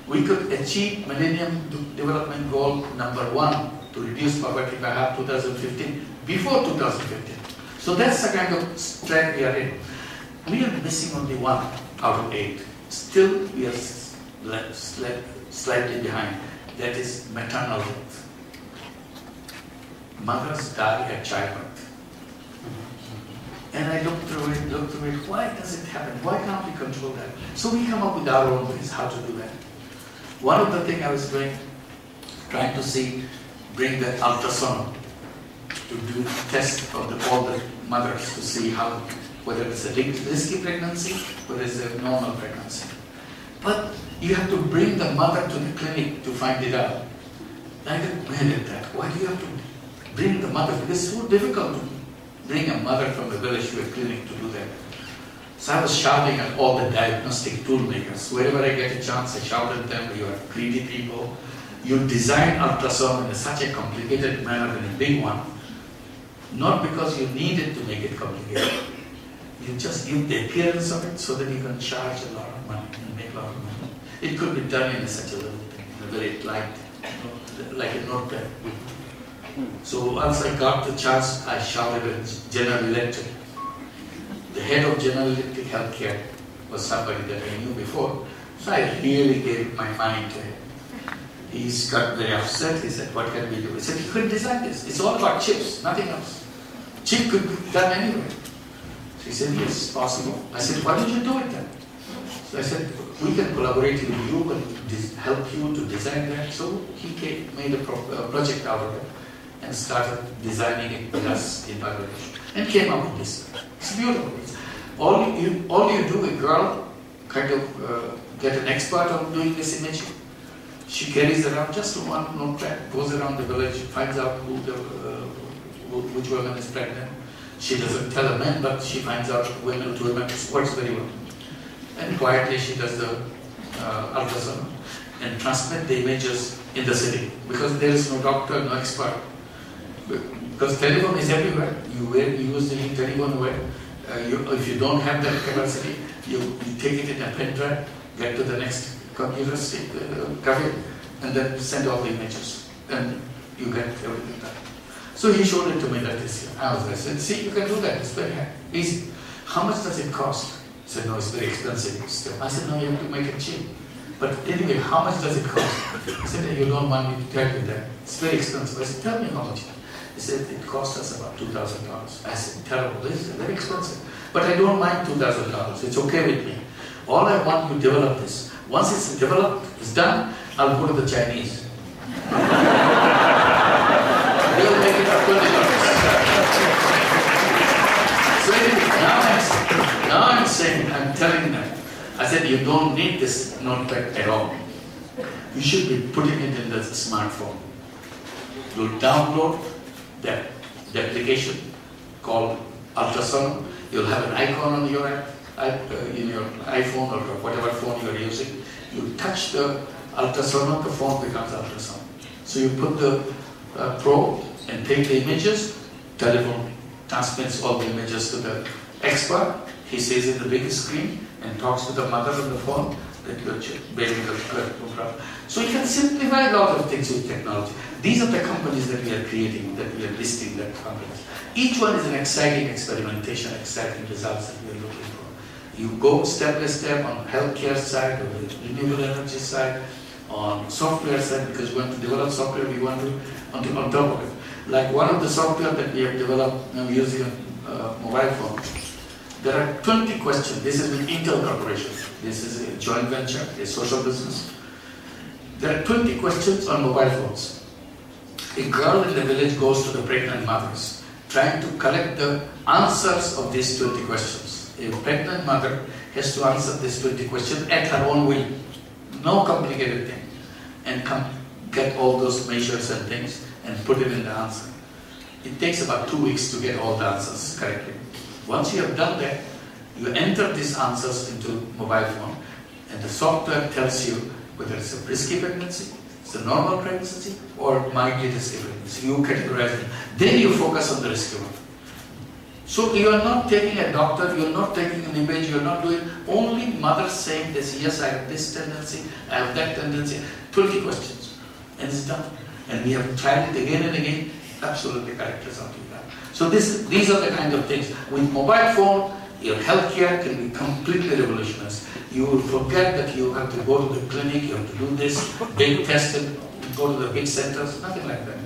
we could achieve Millennium Development Goal number 1 to reduce poverty by half 2015, before 2015. So that's the kind of track we are in. We are missing only 1 out of 8. Still, we are slightly behind. That is maternal death. Mothers die at childbirth. And I looked through it, why does it happen? Why can't we control that? So we come up with our own ways how to do that. One of the things I was doing, trying to see, bring the ultrasound to do tests on all the mothers to see whether it's a risky pregnancy, whether it's a normal pregnancy. But you have to bring the mother to the clinic to find it out. I got mad at that. Why do you have to bring the mother? Because it's so difficult to bring a mother from the village to a clinic to do that. So I was shouting at all the diagnostic tool makers. Wherever I get a chance, I shout at them, you are greedy people. You design ultrasound in such a complicated manner and a big one, not because you need it to make it complicated. You just give the appearance of it so that you can charge a lot of money and make a lot of money. It could be done in such a little thing, in a very light, like a notepad. So once I got the chance, I shouted at General Electric. The head of General Electric Healthcare was somebody that I knew before, so I really gave my mind to him. He got very upset. He said, what can we do? He said, you couldn't design this. It's all about chips, nothing else. Chip could be done anywhere. So he said, yes, it's possible. I said, why did you do it then? So I said, we can collaborate with you and help you to design that. So he made a project out of it and started designing it with us in Bangladesh and came up with this. It's beautiful. All you do, a girl kind of get an expert on doing this imaging. She carries around just one notepad, goes around the village, finds out which woman is pregnant. She doesn't tell a man, but she finds out women to women. It works very well. And quietly she does the ultrasound and transmit the images in the city because there is no doctor, no expert. Because telephone is everywhere. You use the telephone away. If you don't have that capacity, you take it in a pen drive, get to the next computer cafe, and then send all the images, and you get everything done. So he showed it to me that this year. I said, see, you can do that. It's very easy. How much does it cost? He said, no, it's very expensive still. I said, no, you have to make it cheap. But anyway, how much does it cost? He said, you don't want me to tell you that. It's very expensive. I said, tell me how much. He said, it cost us about $2,000. I said, terrible, this is very expensive. But I don't mind $2,000. It's okay with me. All I want to develop this. Once it's developed, it's done, I'll go to the Chinese. They'll make it up $20. So anyway, now I'm saying, I'm telling them, I said, you don't need this notepad at all. You should be putting it in the smartphone. You'll download the application called ultrasound. You'll have an icon on your in your iPhone or whatever phone you're using. You touch the ultrasound, the phone becomes ultrasound. So you put the probe and take the images, telephone transmits all the images to the expert. He sees in the big screen and talks to the mother on the phone that your baby will no problem. So you can simplify a lot of things with technology. These are the companies that we are creating, that we are listing, that companies. Each one is an exciting experimentation, exciting results that we are looking for. You go step by step on healthcare side, or the renewable energy side, on software side, because we want to develop software, we want to on top of it. Like one of the software that we have developed now using a mobile phone, there are 20 questions. This is with Intel Corporation. This is a joint venture, a social business. There are 20 questions on mobile phones. A girl in the village goes to the pregnant mothers, trying to collect the answers of these 20 questions. A pregnant mother has to answer these 20 questions at her own will. No complicated thing. And get all those measures and things and put it in the answer. It takes about 2 weeks to get all the answers correctly. Once you have done that, you enter these answers into mobile phone, and the software tells you whether it's a risky pregnancy, it's a normal pregnancy, or mildly risky pregnancy. You categorize it. Then you focus on the risky one. So you are not taking a doctor, you are not taking an image, you are not doing, only mother saying this, yes, I have this tendency, I have that tendency, 20 questions, and it's done. And we have tried it again and again, absolutely correct result with that. So these are the kind of things. With mobile phone, your healthcare can be completely revolutionized. You will forget that you have to go to the clinic, you have to do this big test and go to the big centers, nothing like that.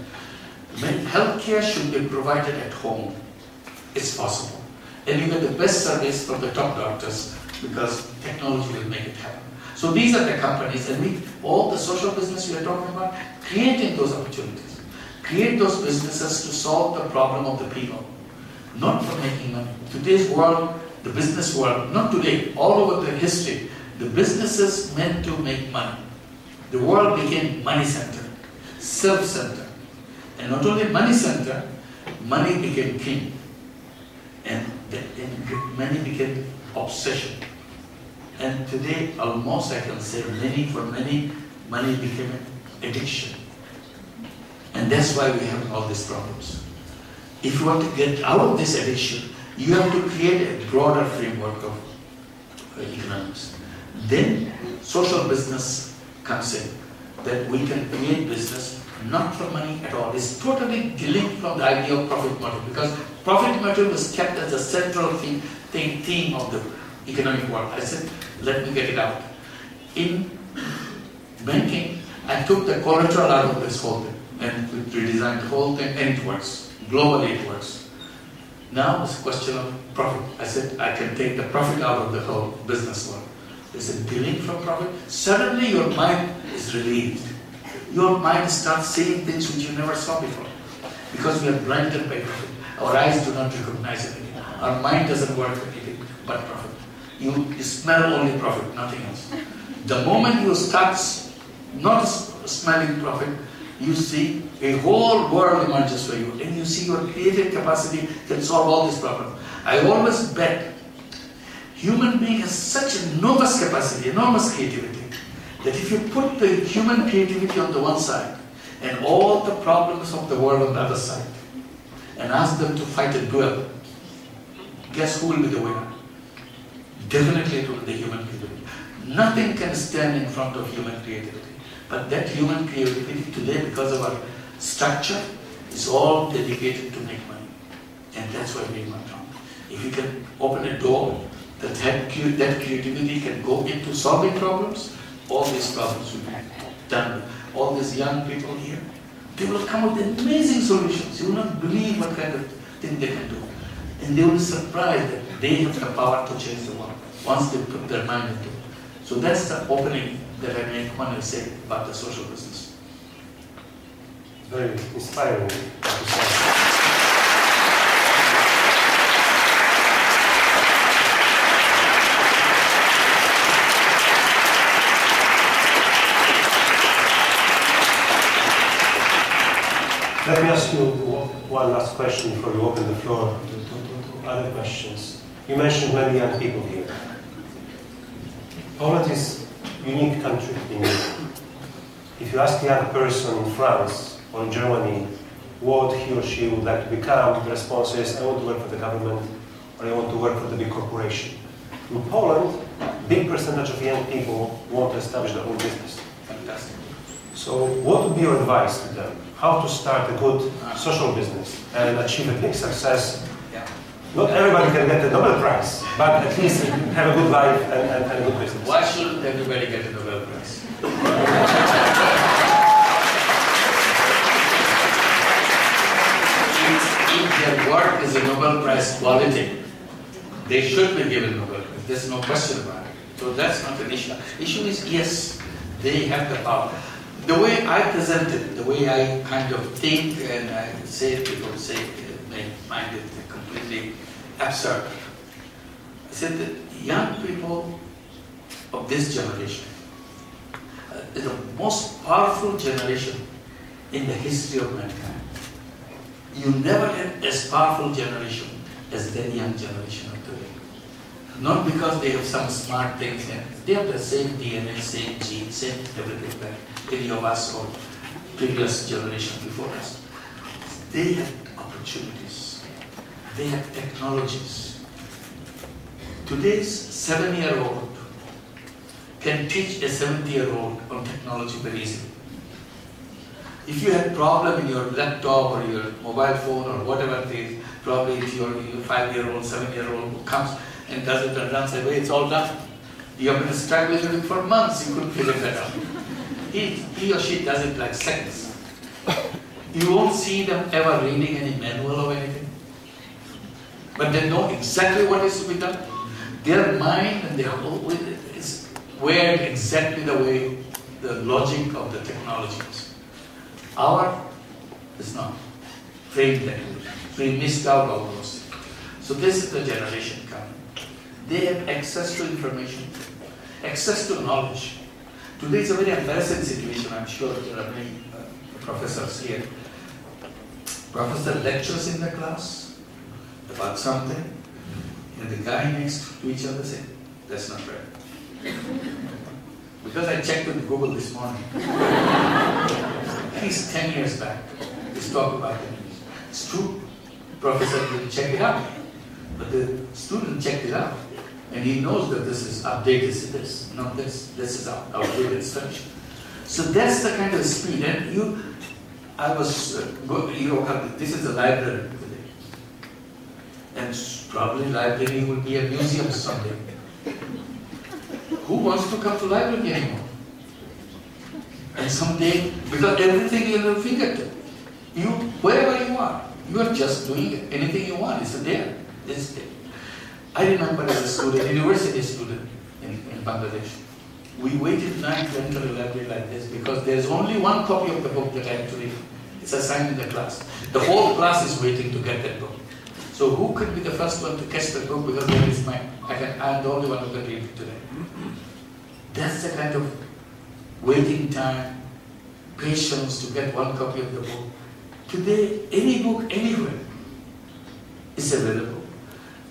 When healthcare should be provided at home. It's possible. And you get the best service from the top doctors because technology will make it happen. So these are the companies, and all the social business we are talking about, creating those opportunities. create those businesses to solve the problem of the people, not for making money. Today's world, the business world, not today, all over the history, the businesses meant to make money. The world became money center, self-center. And not only money center, money became king. And money became obsession. And today, almost I can say, for many, money became addiction. And that's why we have all these problems. If you want to get out of this addiction, you have to create a broader framework of economics. Then social business comes in, that we can create business not for money at all. It's totally linked from the idea of profit motive, because profit motive was kept as the central theme of the economic world. I said, let me get it out. In banking, I took the collateral out of this whole thing and we redesigned the whole thing, and it works. Globally it works. Now it's a question of profit. I said, I can take the profit out of the whole business world. They said, dealing from profit. Suddenly your mind is relieved. Your mind starts seeing things which you never saw before. Because we are blinded by profit. Our eyes do not recognize anything. Our mind doesn't work for anything but profit. You smell only profit, nothing else. The moment you start not smelling profit, you see a whole world emerges for you, and you see your creative capacity can solve all these problems. I always bet human being has such enormous capacity, enormous creativity, that if you put the human creativity on the one side and all the problems of the world on the other side and ask them to fight a duel, guess who will be the winner? Definitely it will be the human creativity. Nothing can stand in front of human creativity. But that human creativity today, because of our structure, is all dedicated to make money. And that's why we went wrong. If you can open a door, that creativity can go into solving problems, all these problems will be done. All these young people here, they will come up with amazing solutions. You will not believe what kind of thing they can do. And they will be surprised that they have the power to change the world once they put their mind into it. So that's the opening that I make when I say about the social business. Very inspiring, what you say. Let me ask you one last question before we open the floor to other questions. You mentioned many young people here. Poland is a unique country in Europe. If you ask a young person in France or in Germany what he or she would like to become, the response is, I want to work for the government or I want to work for the big corporation. In Poland, a big percentage of young people want to establish their own business. Fantastic. So what would be your advice to them? How to start a good social business and achieve a big success? Not everybody can get the Nobel Prize, but at least have a good life and a good business. Why shouldn't everybody get a Nobel Prize? If their work is a Nobel Prize quality, they should be given Nobel Prize. There's no question about it. So that's not an issue. Issue is, yes, they have the power. The way I present it, the way I kind of think and I say, people say, may find it completely absurd. I said that young people of this generation is the most powerful generation in the history of mankind. You never had as powerful generation as that young generation of today. Not because they have some smart things, they have the same DNA, same genes, same everything that any of us or previous generation before us. They have opportunities. They have technologies. Today's 7-year-old can teach a 70-year-old on technology very easily. If you have a problem in your laptop or your mobile phone or whatever it is, probably if your 5-year-old, 7-year-old comes and does it and runs away, it's all done. You have been struggling with it for months, you couldn't figure that out. He or she does it like seconds. You won't see them ever reading any manual or anything. But they know exactly what is to be done. Their mind and their whole is wired exactly the way the logic of the technology is. Our It's not trained language. So we missed out all those things. So this is the generation coming. They have access to information, access to knowledge. Today is a very embarrassing situation. I'm sure there are many professors here. Professor lectures in the class about something, and the guy next to each other said, "That's not right." Because I checked with Google this morning. At least 10 years back, this talk about it. It's true. Professor didn't check it out, but the student checked it out, and he knows that this is updated. This, not this. This is outdated. It's finished. So that's the kind of speed. And this is a library today, and probably library will be a museum someday. Who wants to come to library anymore? And someday, because everything is at your fingertip, wherever you are, you are just doing it. Anything you want is there. It's there. I remember as a student, university student in Bangladesh, we waited night to enter a library like this because there's only one copy of the book that I have to read. It's assigned in the class. The whole class is waiting to get that book. So who could be the first one to catch the book because that is mine? I'm the only one who can read it today. That's the kind of waiting time, patience to get one copy of the book. Today, any book anywhere is available.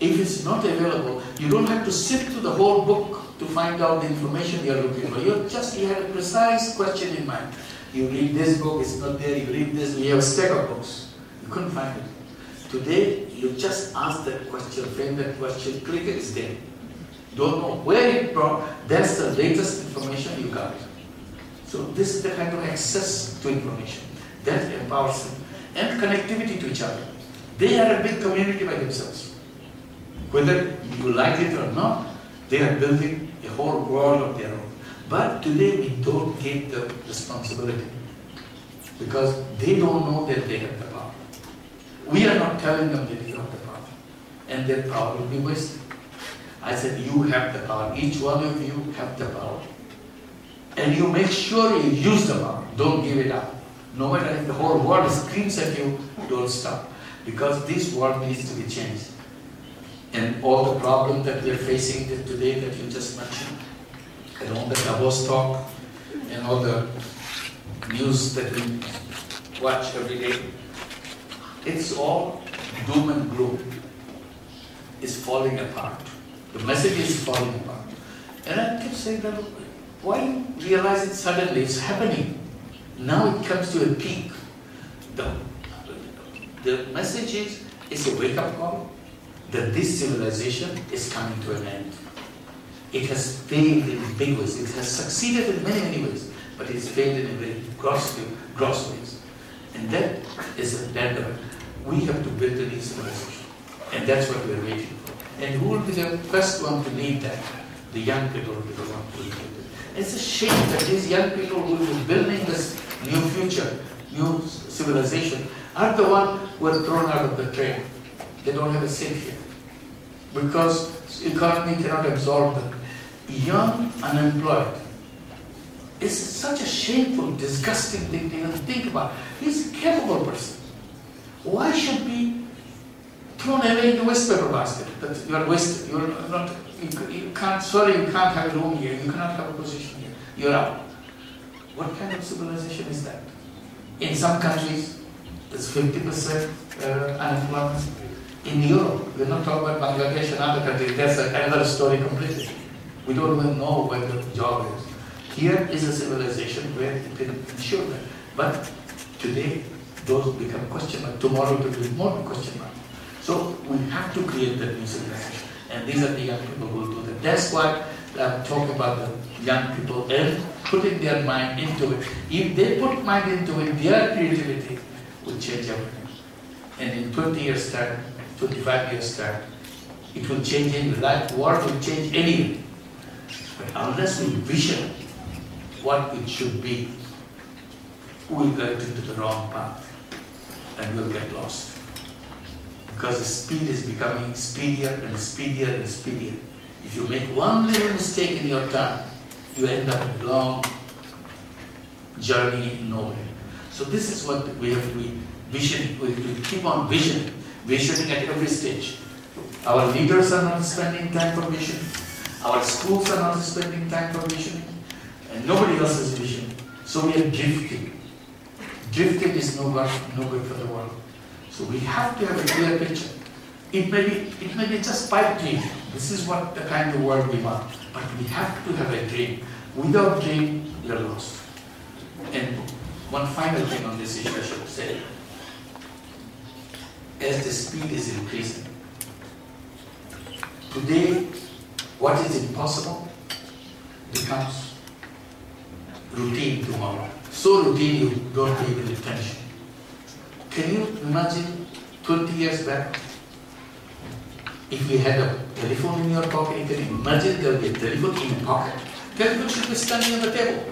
If it's not available, you don't have to sift through the whole book to find out the information you're looking for. You have a precise question in mind. You read this book, it's not there. You read this, you have a stack of books. You couldn't find it. Today, you just ask that question, frame that question, click it, it's there. Don't know where it brought, that's the latest information you got. So this is the kind of access to information that empowers them and connectivity to each other. They are a big community by themselves. Whether you like it or not, they are building a whole world of their own. But today we don't take the responsibility because they don't know that they have the power. We are not telling them that you have the power, and their power will be wasted. I said, you have the power. Each one of you have the power. And you make sure you use the power. Don't give it up. No matter if the whole world screams at you, don't stop. Because this world needs to be changed. And all the problems that we're facing today that you just mentioned, and all the Davos talk, and all the news that we watch every day, it's all doom and gloom. It's falling apart. The message is falling apart. And I kept saying that, why you realize it suddenly? It's happening. Now it comes to a peak. The message is, it's a wake-up call that this civilization is coming to an end. It has failed in big ways. It has succeeded in many, many ways, but it's failed in very gross ways. And that is a dead end. We have to build a new civilization. And that's what we're waiting for. And who will be the first one to lead that? The young people will be the one to lead it. It's a shame that these young people who will be building this new future, new civilization, are the ones who are thrown out of the train. They don't have a seat here. Because the economy cannot absorb them. Young, unemployed. It's such a shameful, disgusting thing to even think about. He's a capable person. Why should be thrown away in the waste paper basket? That you are wasted. You can't have a room here. You cannot have a position here. You're out. What kind of civilization is that? In some countries, it's 50% unemployment. In Europe, we're not talking about Bangladesh and other countries. That's another story completely. We don't even know where the job is. Here is a civilization where it can ensure that. But today, those become question mark. Tomorrow, it will be more question mark. So we have to create that new civilization. And these are the young people who will do that. That's why I'm talking about the young people and putting their mind into it. If they put mind into it, their creativity will change everything. And in 20 years' time, 25 years' time, it will change any life. World will change anyway. But unless we vision what it should be, we will get into the wrong path and we'll get lost. Because the speed is becoming speedier and speedier and speedier. If you make one little mistake in your time, you end up with a long journey nowhere. So this is what we have to be Vision, we keep on visioning at every stage. Our leaders are not spending time for vision. Our schools are not spending time for visioning. And nobody else is visioning. So we are drifting. Drifting is no good for the world. So we have to have a clear picture. It may be just pipe dream. This is what the kind of world we want. But we have to have a dream. Without dream, we are lost. And one final thing on this issue I should say. As the speed is increasing, today what is impossible becomes routine tomorrow. So routine you don't pay any attention. Can you imagine 20 years back? If you had a telephone in your pocket, you can imagine there will be a telephone in your pocket. Telephone should be standing on the table.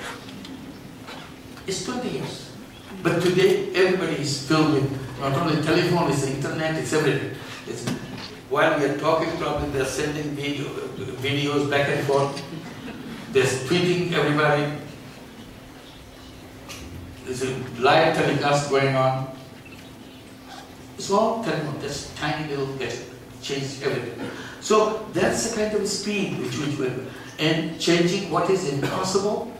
It's 20 years. But today, everybody is filled with not only telephone, it's the internet, it's everything. While we are talking, probably they're sending videos back and forth. They're tweeting everybody. There's a live telecast going on. It's all telephone, just tiny little gadget. Change everything. So that's the kind of speed which we're, and changing what is impossible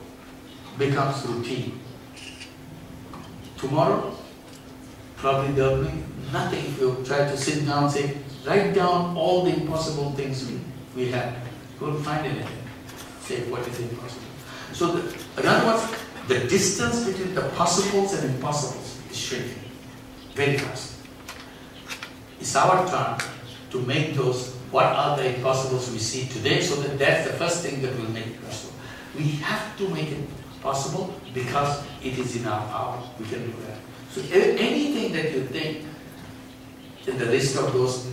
becomes routine. Tomorrow, probably there will be nothing if you try to sit down and say, write down all the impossible things we have. You won't find anything. Say what is impossible. So in other words, the distance between the possibles and impossibles is shrinking very fast. It's our turn to make those, what are the impossibles we see today, so that that's the first thing that will make it possible. We have to make it possible because it is in our power. We can do that. So anything that you think in the list of those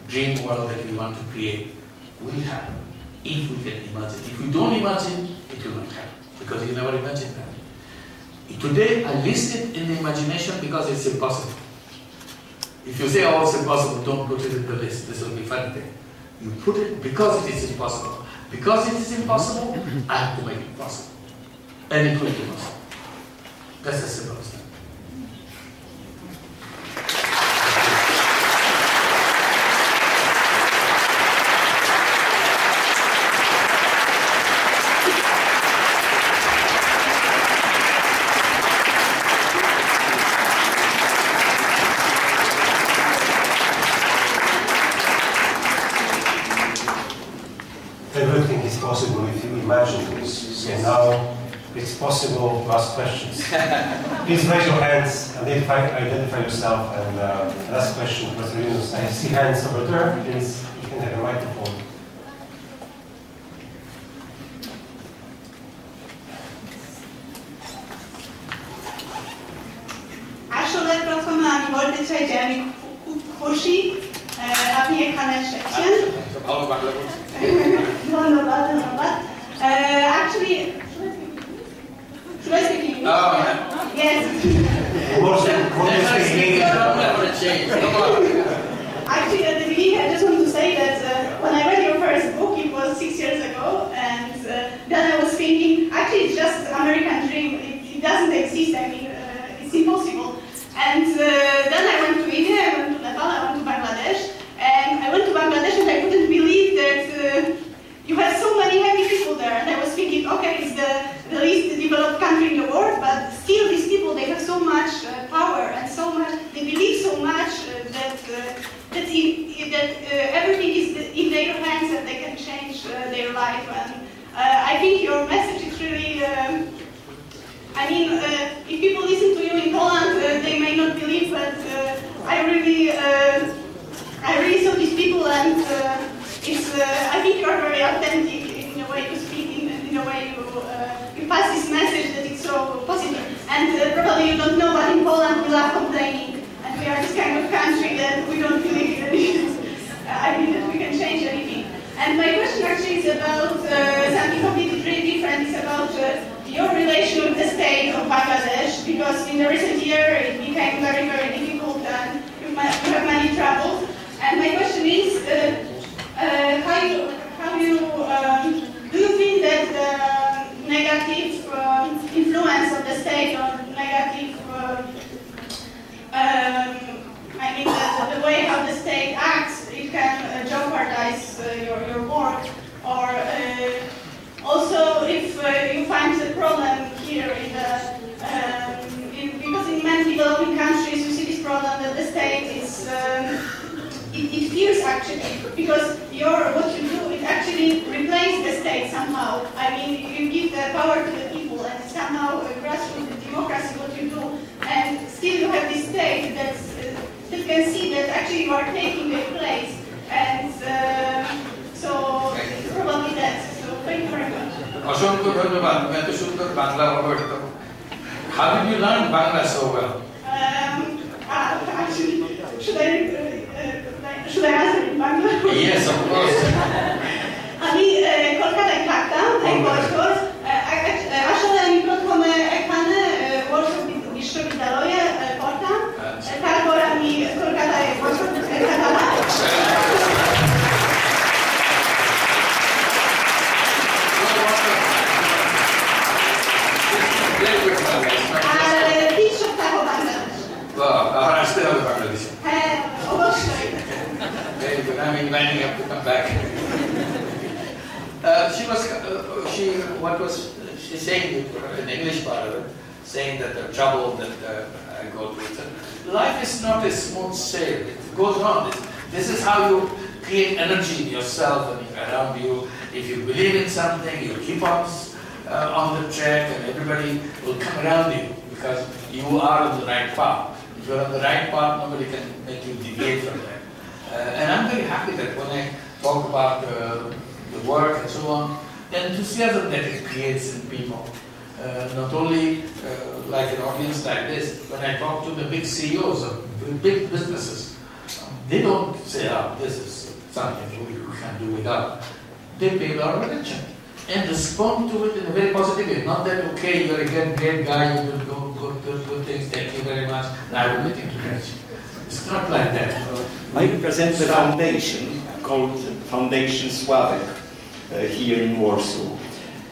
dream world that we want to create will happen if we can imagine. If we don't imagine, it will not happen because you never imagined that. Today I list it in the imagination because it's impossible. If you say, oh, it's impossible, don't put it in the list. This will be funny thing. You put it because it is impossible. Because it is impossible, I have to make it possible. And it will be possible. That's as simple as that. Everything is possible if you imagine this. So now it's possible to ask questions. Please raise your hands, identify yourself, and ask questions. Professor Yunus, I see hands over there. Please, you can have a microphone. আসলে প্রথমে আমি বলতে চাই যে আমি খুব খুশি আপনি এখানে এসেছেন ধন্যবাদ ধন্যবাদ actually should I speak English? Oh, yeah. Yes. Actually, at the beginning, I just want to say that when I read your first book, it was 6 years ago, and then I was thinking, actually, it's just American dream. It doesn't exist. I mean, it's impossible. And then I went to India, I went to Nepal, I went to Bangladesh, and I went to Bangladesh, and I couldn't believe that you have so many happy people there. And I was thinking, okay, it's the least developed country in the world, but still, these people, they have so much power and so much. They believe so much that everything is in their hands and they can change their life. And I think your message is really. I mean, if people listen to you in Poland, they may not believe, but I really saw these people, and I think you are very authentic in the way you speak, in the way you pass this message that it's so positive. And probably you don't know, but in Poland we love complaining, and we are this kind of country that we don't believe in anything. I think that we can change anything. And my question actually is about something completely different. It's about your relation with the state of Bangladesh, because in the recent year it became very, very difficult and you have many troubles. And my question is, do you think that the negative influence of the state or negative it feels actually, because what you do, it actually replaces the state somehow. I mean, you give the power to the people and somehow grassroots democracy what you do, and still you have this state that can see that actually you are taking their place, and so probably that. So thank you very much. How did you learn Bangla so well? Actually, should I answer in Bangla? Yes, of course. আমি কলকাতায় থাকতাম এক বছর আসলে আমি প্রথমে এখানে workshop বিশ্ববিদ্যালয়ে পড়তাম তারপর আমি কলকাতায় বছর কাটালাম আর 3 সপ্তাহ বাংলাদেশ আর আসতে হবে বাংলাদেশে হ্যাঁ অবশ্যই Very good. I'm inviting you to come back. What was she saying in the English part of it, saying that the trouble that I go through. Life is not a smooth sail. It goes on. This is how you create energy in yourself and around you. If you believe in something, you keep on the track, and everybody will come around you because you are on the right path. If you're on the right path, nobody can make you deviate from that. And I'm very happy that when I talk about the work and so on, the enthusiasm that it creates in people. Not only like an audience like this, when I talk to the big CEOs of big businesses, they don't say, this is something we can't do without. They pay our attention and respond to it in a very positive way. Not that, okay, you're a great guy, you will do good things, thank you very much, now I will meet you to catch. It's not like that. I represent the foundation called Foundation Sławek here in Warsaw,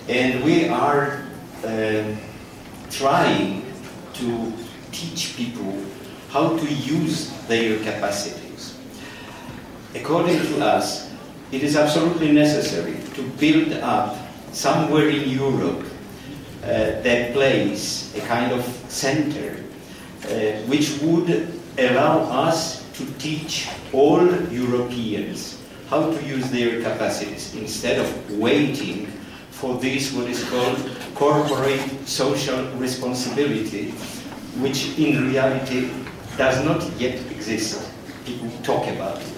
and we are trying to teach people how to use their capacities. According to us, it is absolutely necessary to build up somewhere in Europe that place, a kind of center, which would allow us to teach all Europeans how to use their capacities instead of waiting for this, what is called corporate social responsibility, which in reality does not yet exist. People talk about it.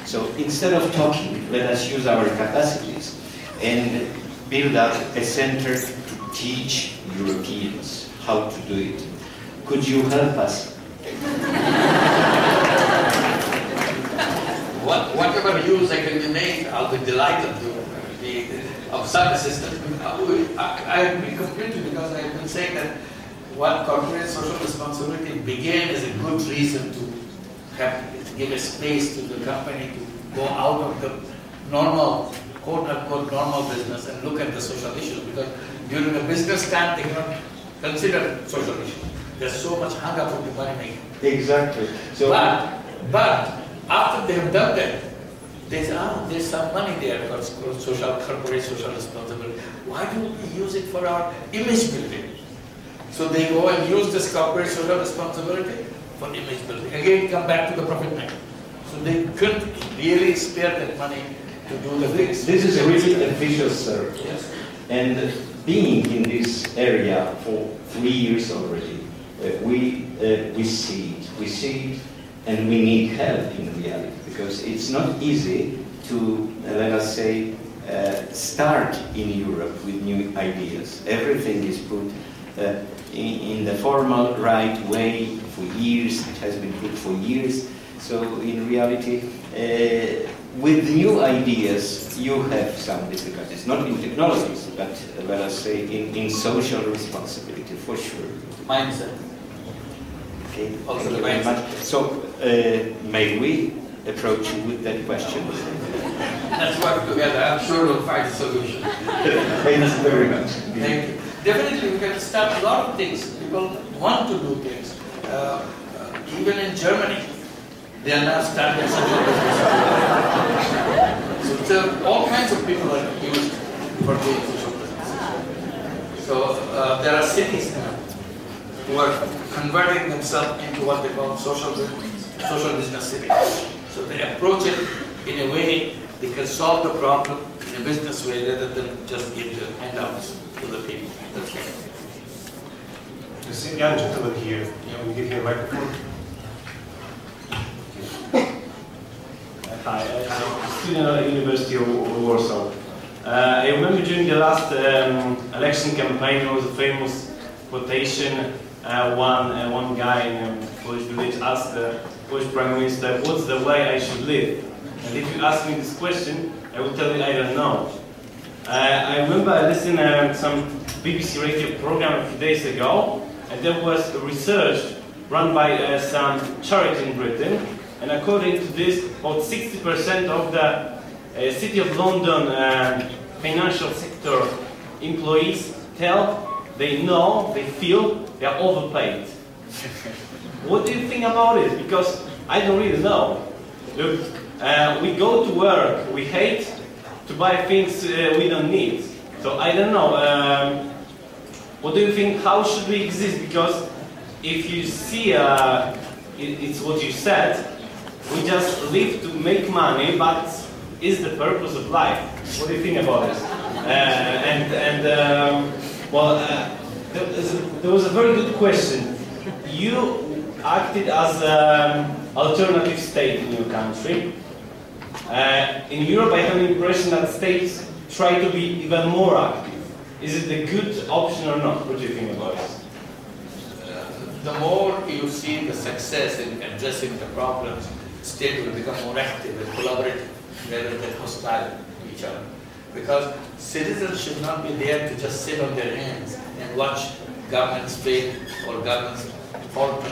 So instead of talking, let us use our capacities and build up a center to teach Europeans how to do it. Could you help us? Whatever use I can be made, I'll be delighted to be of some assistance. I agree completely because I have been saying that what corporate social responsibility began as a good reason to give a space to the company to go out of the normal, quote-unquote, normal business and look at the social issues, because during a business time they cannot consider social issues. There's so much hung up on the money making. Exactly. So, but after they have done that, they say, there's some money there for corporate social responsibility. Why don't we use it for our image building? So they go and use this corporate social responsibility for image building. Again, come back to the profit making. So they couldn't really spare that money to do the things. This is a really a vicious circle. Yes. And being in this area for 3 years already, we see it, and we need help in reality, because it's not easy to, let us say, start in Europe with new ideas. Everything is put in the formal right way for years. It has been put for years. So in reality, with new ideas, you have some difficulties, not in technologies, but let us say in social responsibility, for sure. Mindset. Okay, Also thank you the very mindset. much. So, may we approach you with that question? Let's work together. I'm sure we'll find a solution. Thank you very much. Thank you. Definitely, we can start a lot of things. People want to do things. Even in Germany, they are now starting social business. So all kinds of people are used for doing social business. So there are cities now who are converting themselves into what they call social business cities. So they approach it in a way they can solve the problem in a business way rather than just give the handouts to the people. That's it. This young gentleman here, can we give him a microphone? Hi, I'm a student at the University of Warsaw. I remember during the last election campaign there was a famous quotation. One guy in a Polish village asked the Polish Prime Minister, "What's the way I should live?" And if you ask me this question, I will tell you I don't know. I remember I listened to some BBC radio program a few days ago, and there was a research run by some charity in Britain, and according to this, about 60% of the City of London financial sector employees they feel they are overpaid. What do you think about it? Because I don't really know. Look, we go to work, we hate to buy things we don't need. So I don't know. What do you think? How should we exist? Because if you see, it's what you said. We just live to make money, but is the purpose of life? What do you think about this? There was a very good question. You acted as an alternative state in your country. In Europe, I have the impression that states try to be even more active. Is it a good option or not? What do you think about it? The more you see the success in addressing the problems, state will become more active and collaborative rather than hostile to each other. Because citizens should not be there to just sit on their hands and watch governments fail or governments falter.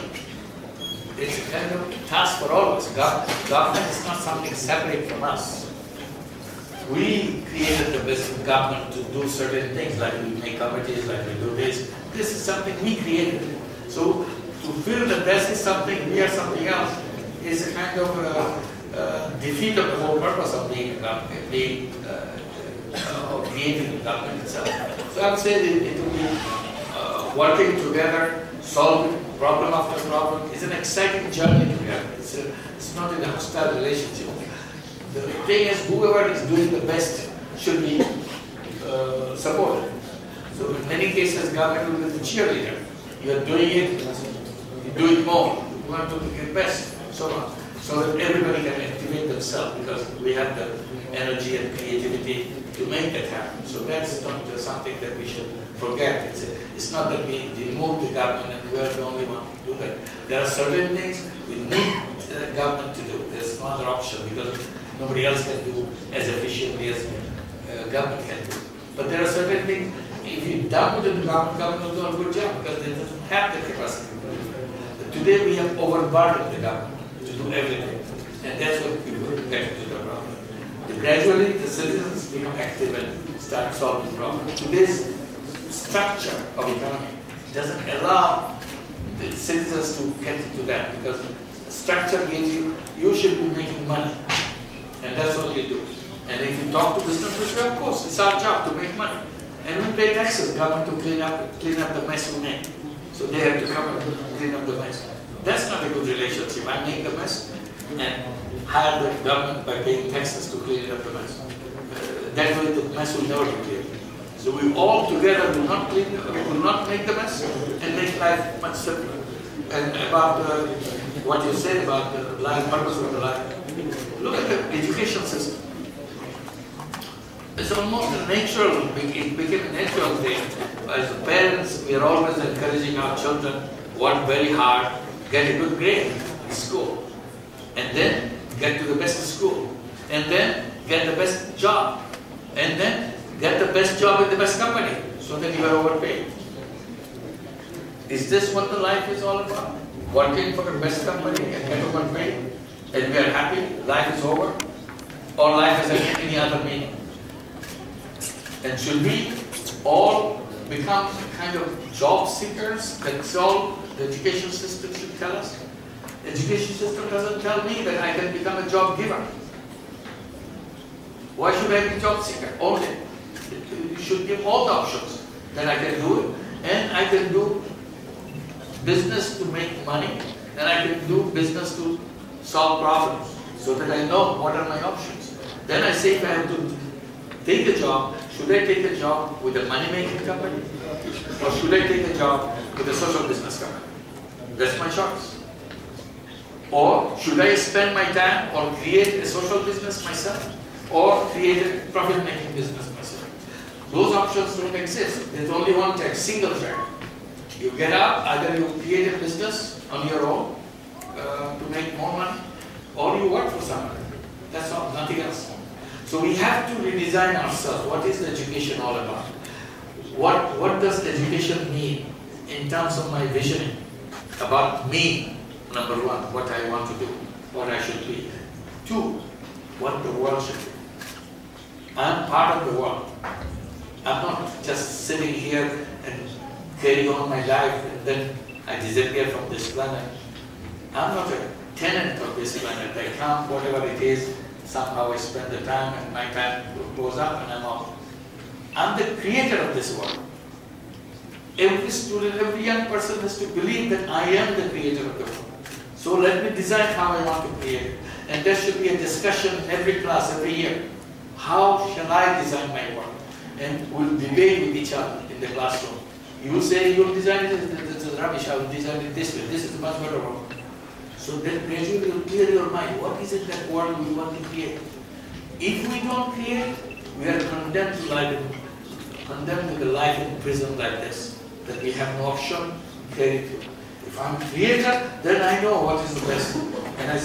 It's a kind of task for all of us. Government is not something separate from us. We created the best government to do certain things, like we make committees, like we do this. This is something we created. So to feel that this is something, we are something else, is a kind of defeat of the whole purpose of being a government, of creating the government itself. So I would say that it will be working together, solving problem after problem. It's an exciting journey together. It's not in a hostile relationship. The thing is, whoever is doing the best should be supported. So in many cases, government will be the cheerleader. You are doing it, you do it more. You want to do your best, so on. So that everybody can activate themselves, because we have the energy and creativity to make that happen. So that's not something that we should forget. It's not that we remove the government and we are the only one to do that. There are certain things we need the government to do. There's no other option, because nobody else can do as efficiently as government can do. But there are certain things, if you dump it to the government will do a good job, because they doesn't have the capacity. But today we have overburdened the government to do everything. And that's what we will get to the problem. Gradually, the citizens become active and start solving problems. Today's structure of economy doesn't allow the citizens to get into that, because structure means you should be making money, and that's what you do. And if you talk to business people, of course, it's our job to make money. And we pay taxes, government to clean up the mess we make. So they have to come and clean up the mess. That's not a good relationship. I make the mess and hire the government by paying taxes to clean up the mess. That way the mess will never be cleared. So we all together will not make the mess and make life much simpler. And about what you said about the life, purpose of the life, look at the education system. It's almost a natural, it became a natural thing. As parents, we are always encouraging our children, work very hard, get a good grade in school, and then get to the best school, and then get the best job, and then get the best job in the best company, so that you are overpaid. Is this what the life is all about? Working for the best company and get overpaid, and we are happy, life is over? Or life has any other meaning? And should we all become kind of job seekers? That's all the education system should tell us. The education system doesn't tell me that I can become a job giver. Why should I be a job seeker? Only. You should give all the options that I can do it. And I can do business to make money. And I can do business to solve problems. so that I know what are my options. Then I say if I have to take a job, should I take a job with a money-making company or should I take a job with a social business company? That's my choice. Or should I spend my time or create a social business myself or create a profit-making business myself? Those options don't exist. There's only one track, single track. You get up, either you create a business on your own to make more money, or you work for someone. That's all, nothing else. So we have to redesign ourselves. What is the education all about? What does education mean in terms of my visioning about me, number one, what I want to do, what I should be. Two, what the world should be. I'm part of the world. I'm not just sitting here and carrying on my life and then I disappear from this planet. I'm not a tenant of this planet. I come, whatever it is, somehow I spend the time and my time goes up and I'm off. I'm the creator of this world. Every student, every young person has to believe that I am the creator of the world. So let me design how I want to create it. And there should be a discussion in every class, every year. How shall I design my world? And we'll debate with each other in the classroom. You say you'll design it, this is rubbish, I will design it this way, this is much better world. So then gradually you'll clear your mind. What is it that world we want to create? If we don't create, we are condemned to the life in prison like this, that we have no option, carry through. If I'm a creator, then I know what is the best. And I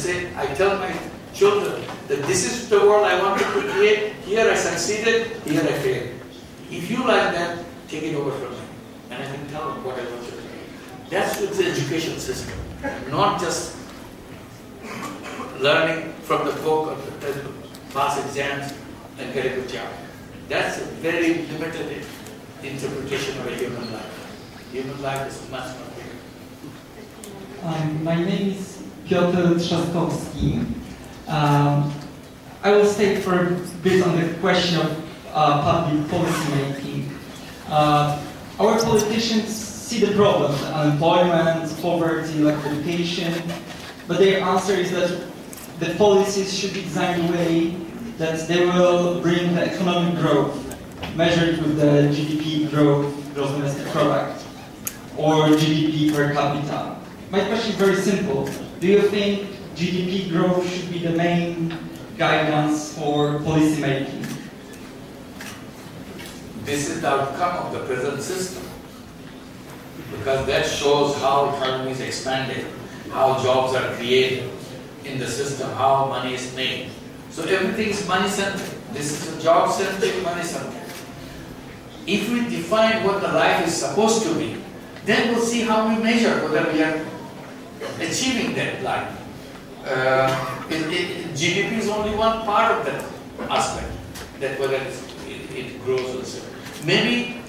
tell my children that this is the world I wanted to create, here I succeeded, here I failed. If you like that, take it over from me. And I can tell them what I want to create. That's with the education system, not just learning from the book or to pass exams and get a good job. That's a very limited interpretation of a human life. Human life is much more bigger. My name is Piotr Trzaskowski. I will stay for a bit on the question of public policy making. Our politicians see the problems, unemployment, poverty, lack of education, but their answer is that the policies should be designed in a way that they will bring the economic growth, measured with the GDP growth, gross domestic product, or GDP per capita. My question is very simple. Do you think GDP growth should be the main guidance for policy making? This is the outcome of the present system, because that shows how economy is expanded, how jobs are created in the system, how money is made. So everything is money-centric. This is a job-centric, money-centric. If we define what the life is supposed to be, then we'll see how we measure whether we are achieving that life. GDP is only one part of that aspect, that whether it grows or so. Maybe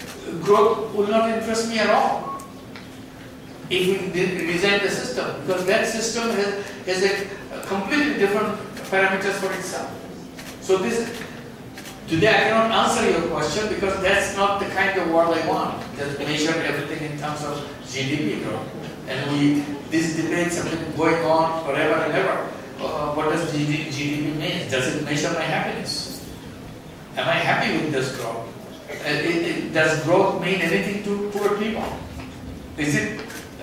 growth will not interest me at all if we design the system, because that system has a completely different parameters for itself. So today I cannot answer your question because that's not the kind of world I want, that measure everything in terms of GDP growth. And these debates have been going on forever and ever. What does GDP mean? Does it measure my happiness? Am I happy with this growth? Does growth mean anything to poor people?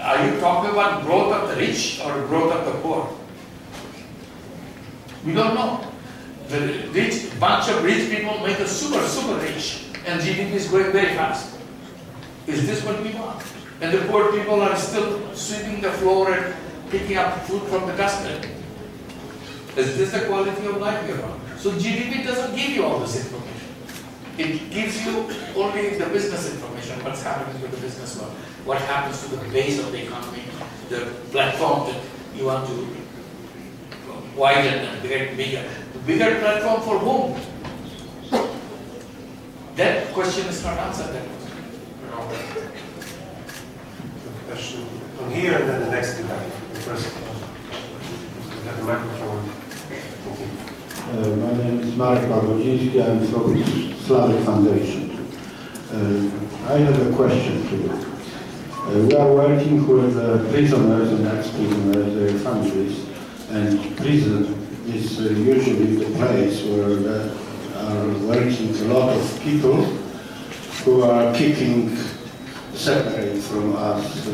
Are you talking about growth of the rich or growth of the poor? We don't know. The bunch of rich people make us super, super rich, and GDP is growing very fast. Is this what we want? And the poor people are still sweeping the floor and picking up food from the dustbin. Is this the quality of life we want? So GDP doesn't give you all this information. It gives you only the business information, what's happening with the business world, what happens to the base of the economy, the platform that you want to widen and get bigger. The bigger platform for whom? That question is not answered. That question from here and then the next debate. The first the microphone. My name is Marek Bagodziński. I'm from Slavic Foundation. I have a question to you. We are working with prisoners and ex-prisoners, their families, and prison is usually the place where there are working a lot of people who are keeping separate from us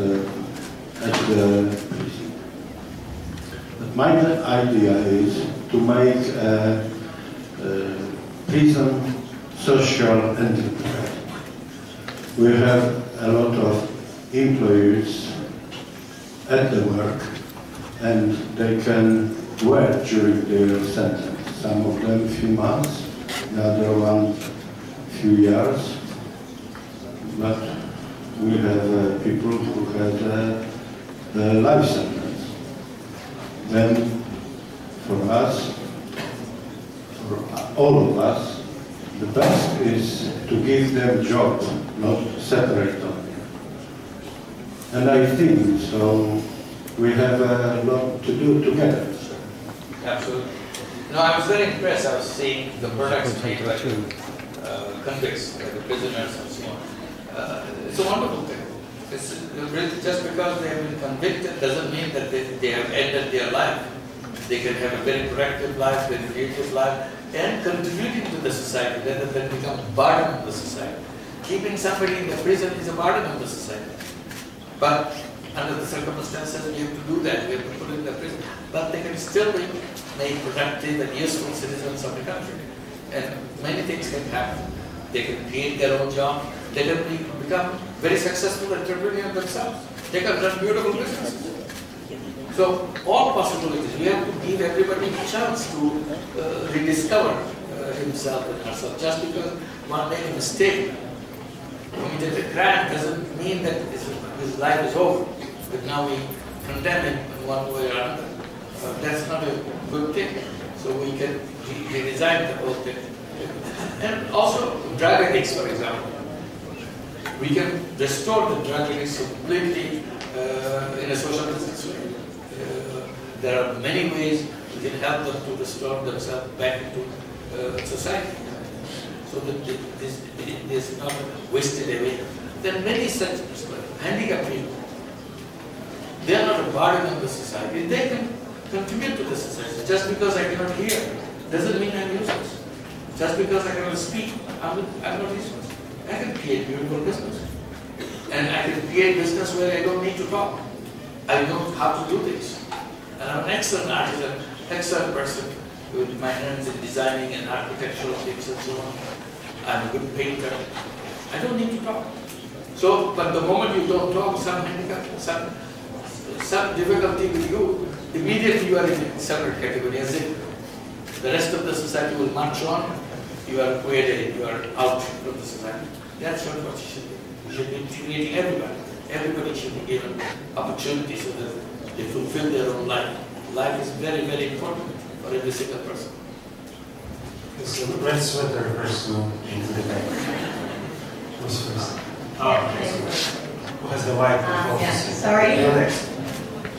at the prison. But my idea is to make a prison social enterprise. We have a lot of employees at the work, and they can work during their sentence. Some of them a few months, the other one few years. But we have people who had a life sentence. Then for us, for all of us, the best is to give them job, not separate them. And I think so we have a lot to do together. Absolutely. No, I was very impressed. I was seeing the products made by convicts, by the prisoners and so on. It's a wonderful thing. It's just because they have been convicted doesn't mean that they have ended their life. They can have a very productive life, very creative life, and contributing to the society rather than become a burden of the society. Keeping somebody in the prison is a burden of the society. But under the circumstances, we have to do that. We have to put in the prison. But they can still be made productive and useful citizens of the country. And many things can happen. They can create their own job. They can become very successful entrepreneurs themselves. They can run beautiful businesses. So all possibilities. We have to give everybody a chance to rediscover himself and herself. Just because one made a mistake, committed a crime, doesn't mean that his life is over. But now we condemn him in one way or another. That's not a good thing. So we can redesign the whole thing. And also drug addicts, for example. We can restore the drug addicts completely in a social justice way. There are many ways we can help them to restore themselves back into society. So that this is not wasted away. There are many such handicapped people. They are not a burden on the society. They can contribute to the society. Just because I cannot hear doesn't mean I'm useless. Just because I cannot speak, I'm not useless. I can create beautiful business. And I can create business where I don't need to talk. I know how to do this. And I'm an excellent artisan, excellent person with my hands in designing and architectural things and so on. I'm a good painter. I don't need to talk. So, but the moment you don't talk, some handicap, some difficulty with you, immediately you are in a separate category, as if the rest of the society will march on, you are created, you are out from the society. That's not what you should do. You should be integrating everybody. Everybody should be given opportunity so that they fulfill their own life. Life is very, very important for every single person. It's a red sweater person into the back. Who's first? Oh, okay. Who has the mic? Sorry. You're next.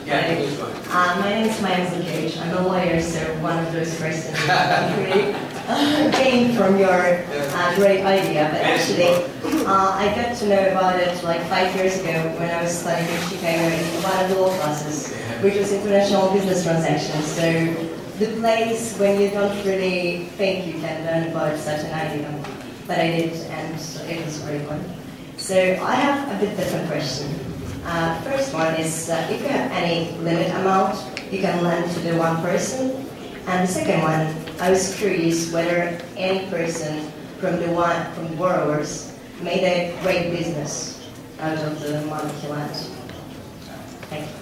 Yeah, please go ahead. My name is Maya Zukevich. I'm a lawyer, so one of those questions really came from your great idea. But actually, I got to know about it like 5 years ago when I was studying in Chicago in one of the law classes, which was international business transactions. So the place when you don't really think you can learn about such an idea. But I did, and it was very fun. So I have a bit different question. First one is if you have any limit amount you can lend to the one person, and the second one, I was curious whether any person from the borrowers made a great business out of the money he lent. Thank you.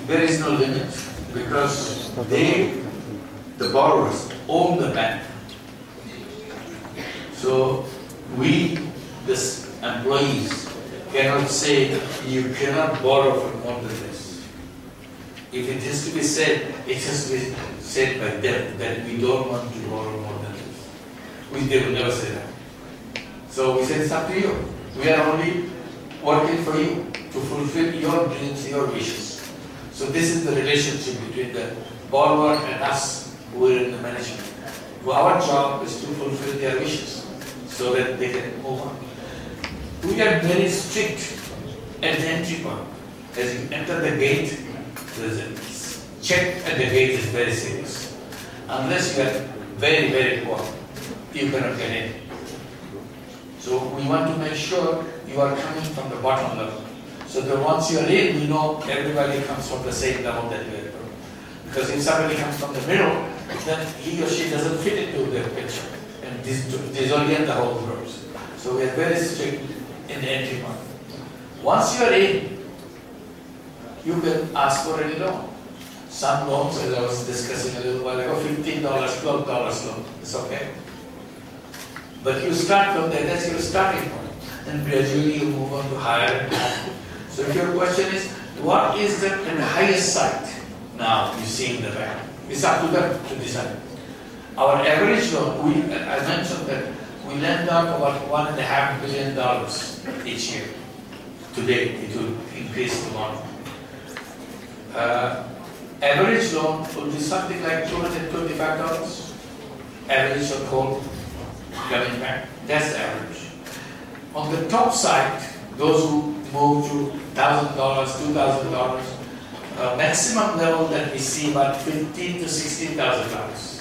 There is no limit because the borrowers, own the bank. So we, the employees, cannot say you cannot borrow for more than this. If it has to be said, it has to be said by them that we don't want to borrow more than this. They will never say that. So we said it's up to you. We are only working for you to fulfill your dreams, your wishes. So this is the relationship between the borrower and us who are in the management. Our job is to fulfill their wishes so that they can move on. We are very strict at the entry point. As you enter the gate, there is a check at the gate is very serious. Unless you are very, very poor, you cannot get in. So we want to make sure you are coming from the bottom level. So that once you are in, we know everybody comes from the same level that you are from. Because if somebody comes from the middle, then he or she doesn't fit into the picture. And disorient the whole group. So we are very strict in the entry point. Once you are in, you can ask for any loan. Some loans, as I was discussing a little while ago, $15, $12 loan. It's okay. But you start from there, that's your starting point. And gradually you move on to higher and higher. So if your question is, what is the highest site now you see in the bank? It's up to them to decide. Our average loan, I mentioned that we lend out about $1.5 billion each year. Today it will increase tomorrow. Average loan will be something like $225. Average of whole Grameen Bank. That's the average. On the top side, those who move to $1,000, $2,000, maximum level that we see about $15,000 to $16,000.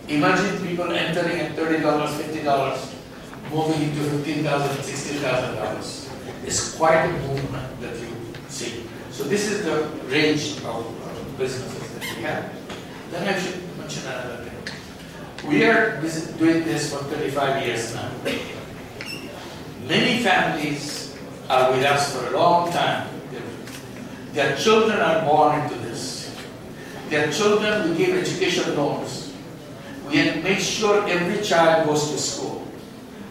Imagine people entering at $30, $50, moving into $15,000, $16,000. It's quite a movement that you see. So this is the range of businesses that we have. Then I should mention another thing. We are doing this for 35 years now. Many families are with us for a long time. Their children are born into this. Their children, we give education loans. We make sure every child goes to school.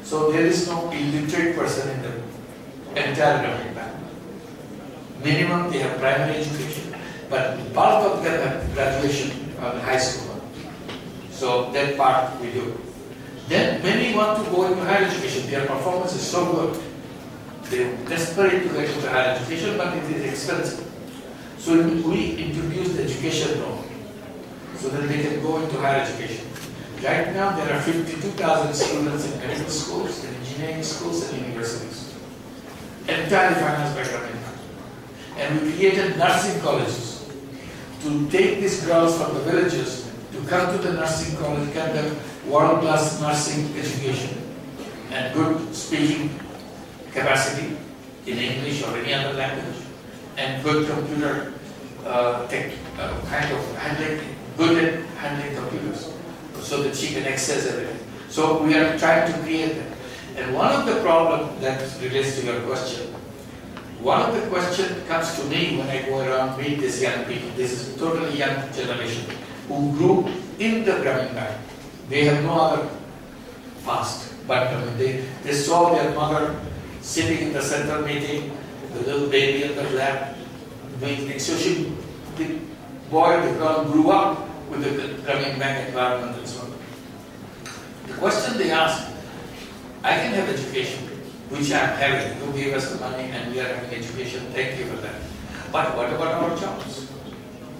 So there is no illiterate person in the entire Grameen Bank. Minimum, they have primary education, but the bulk of them have graduation from high school. So that part we do. Then many want to go into higher education. Their performance is so good. They're desperate to get into higher education, but it is expensive. So we introduced the education loan so that they can go into higher education. Right now there are 52,000 students in medical schools, in engineering schools, and universities. Entirely financed by Grameen Bank. And we created nursing colleges to take these girls from the villages to come to the nursing college, get them world-class nursing education and good speaking capacity in English or any other language, and good computer kind of handling, good at handling computers, so that she can access everything. So we are trying to create that. And one of the problems that relates to your question, one of the questions comes to me when I go around meet these young people. This is totally young generation who grew in the Grameen Bank. They have no other past, but they saw their mother sitting in the central meeting, the little baby in the lap, doing things. So the boy, the girl grew up with the Grameen Bank environment and so on. The question they asked, I can have education, which I am having. You gave us the money and we are having education, thank you for that. But what about our jobs?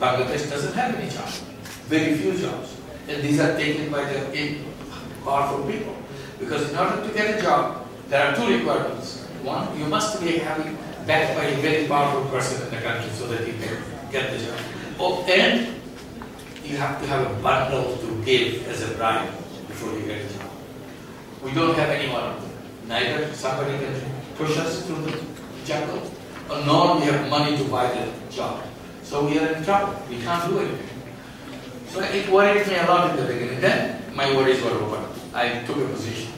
Bangladesh doesn't have any jobs, very few jobs. And these are taken by the powerful people. Because in order to get a job, there are two requirements. One, you must be backed by a very powerful person in the country so that you can get the job. Oh, and you have to have a bundle to give as a bribe before you get a job. We don't have any one of them. Neither somebody can push us through the jungle, nor we have money to buy the job. So we are in trouble. We can't do anything. So it worried me a lot in the beginning. Then my worries were over. I took a position.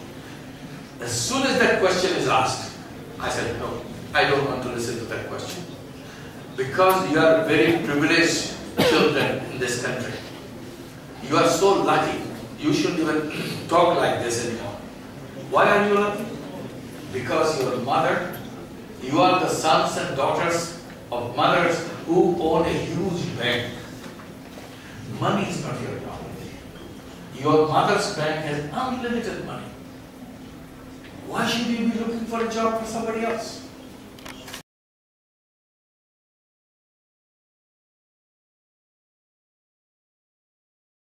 As soon as that question is asked, I said, no, I don't want to listen to that question. Because you are very privileged children in this country. You are so lucky. You shouldn't even talk like this anymore. Why are you lucky? Because your mother, you are the sons and daughters of mothers who own a huge bank. Money is not your problem. Your mother's bank has unlimited money. Why should you be looking for a job for somebody else?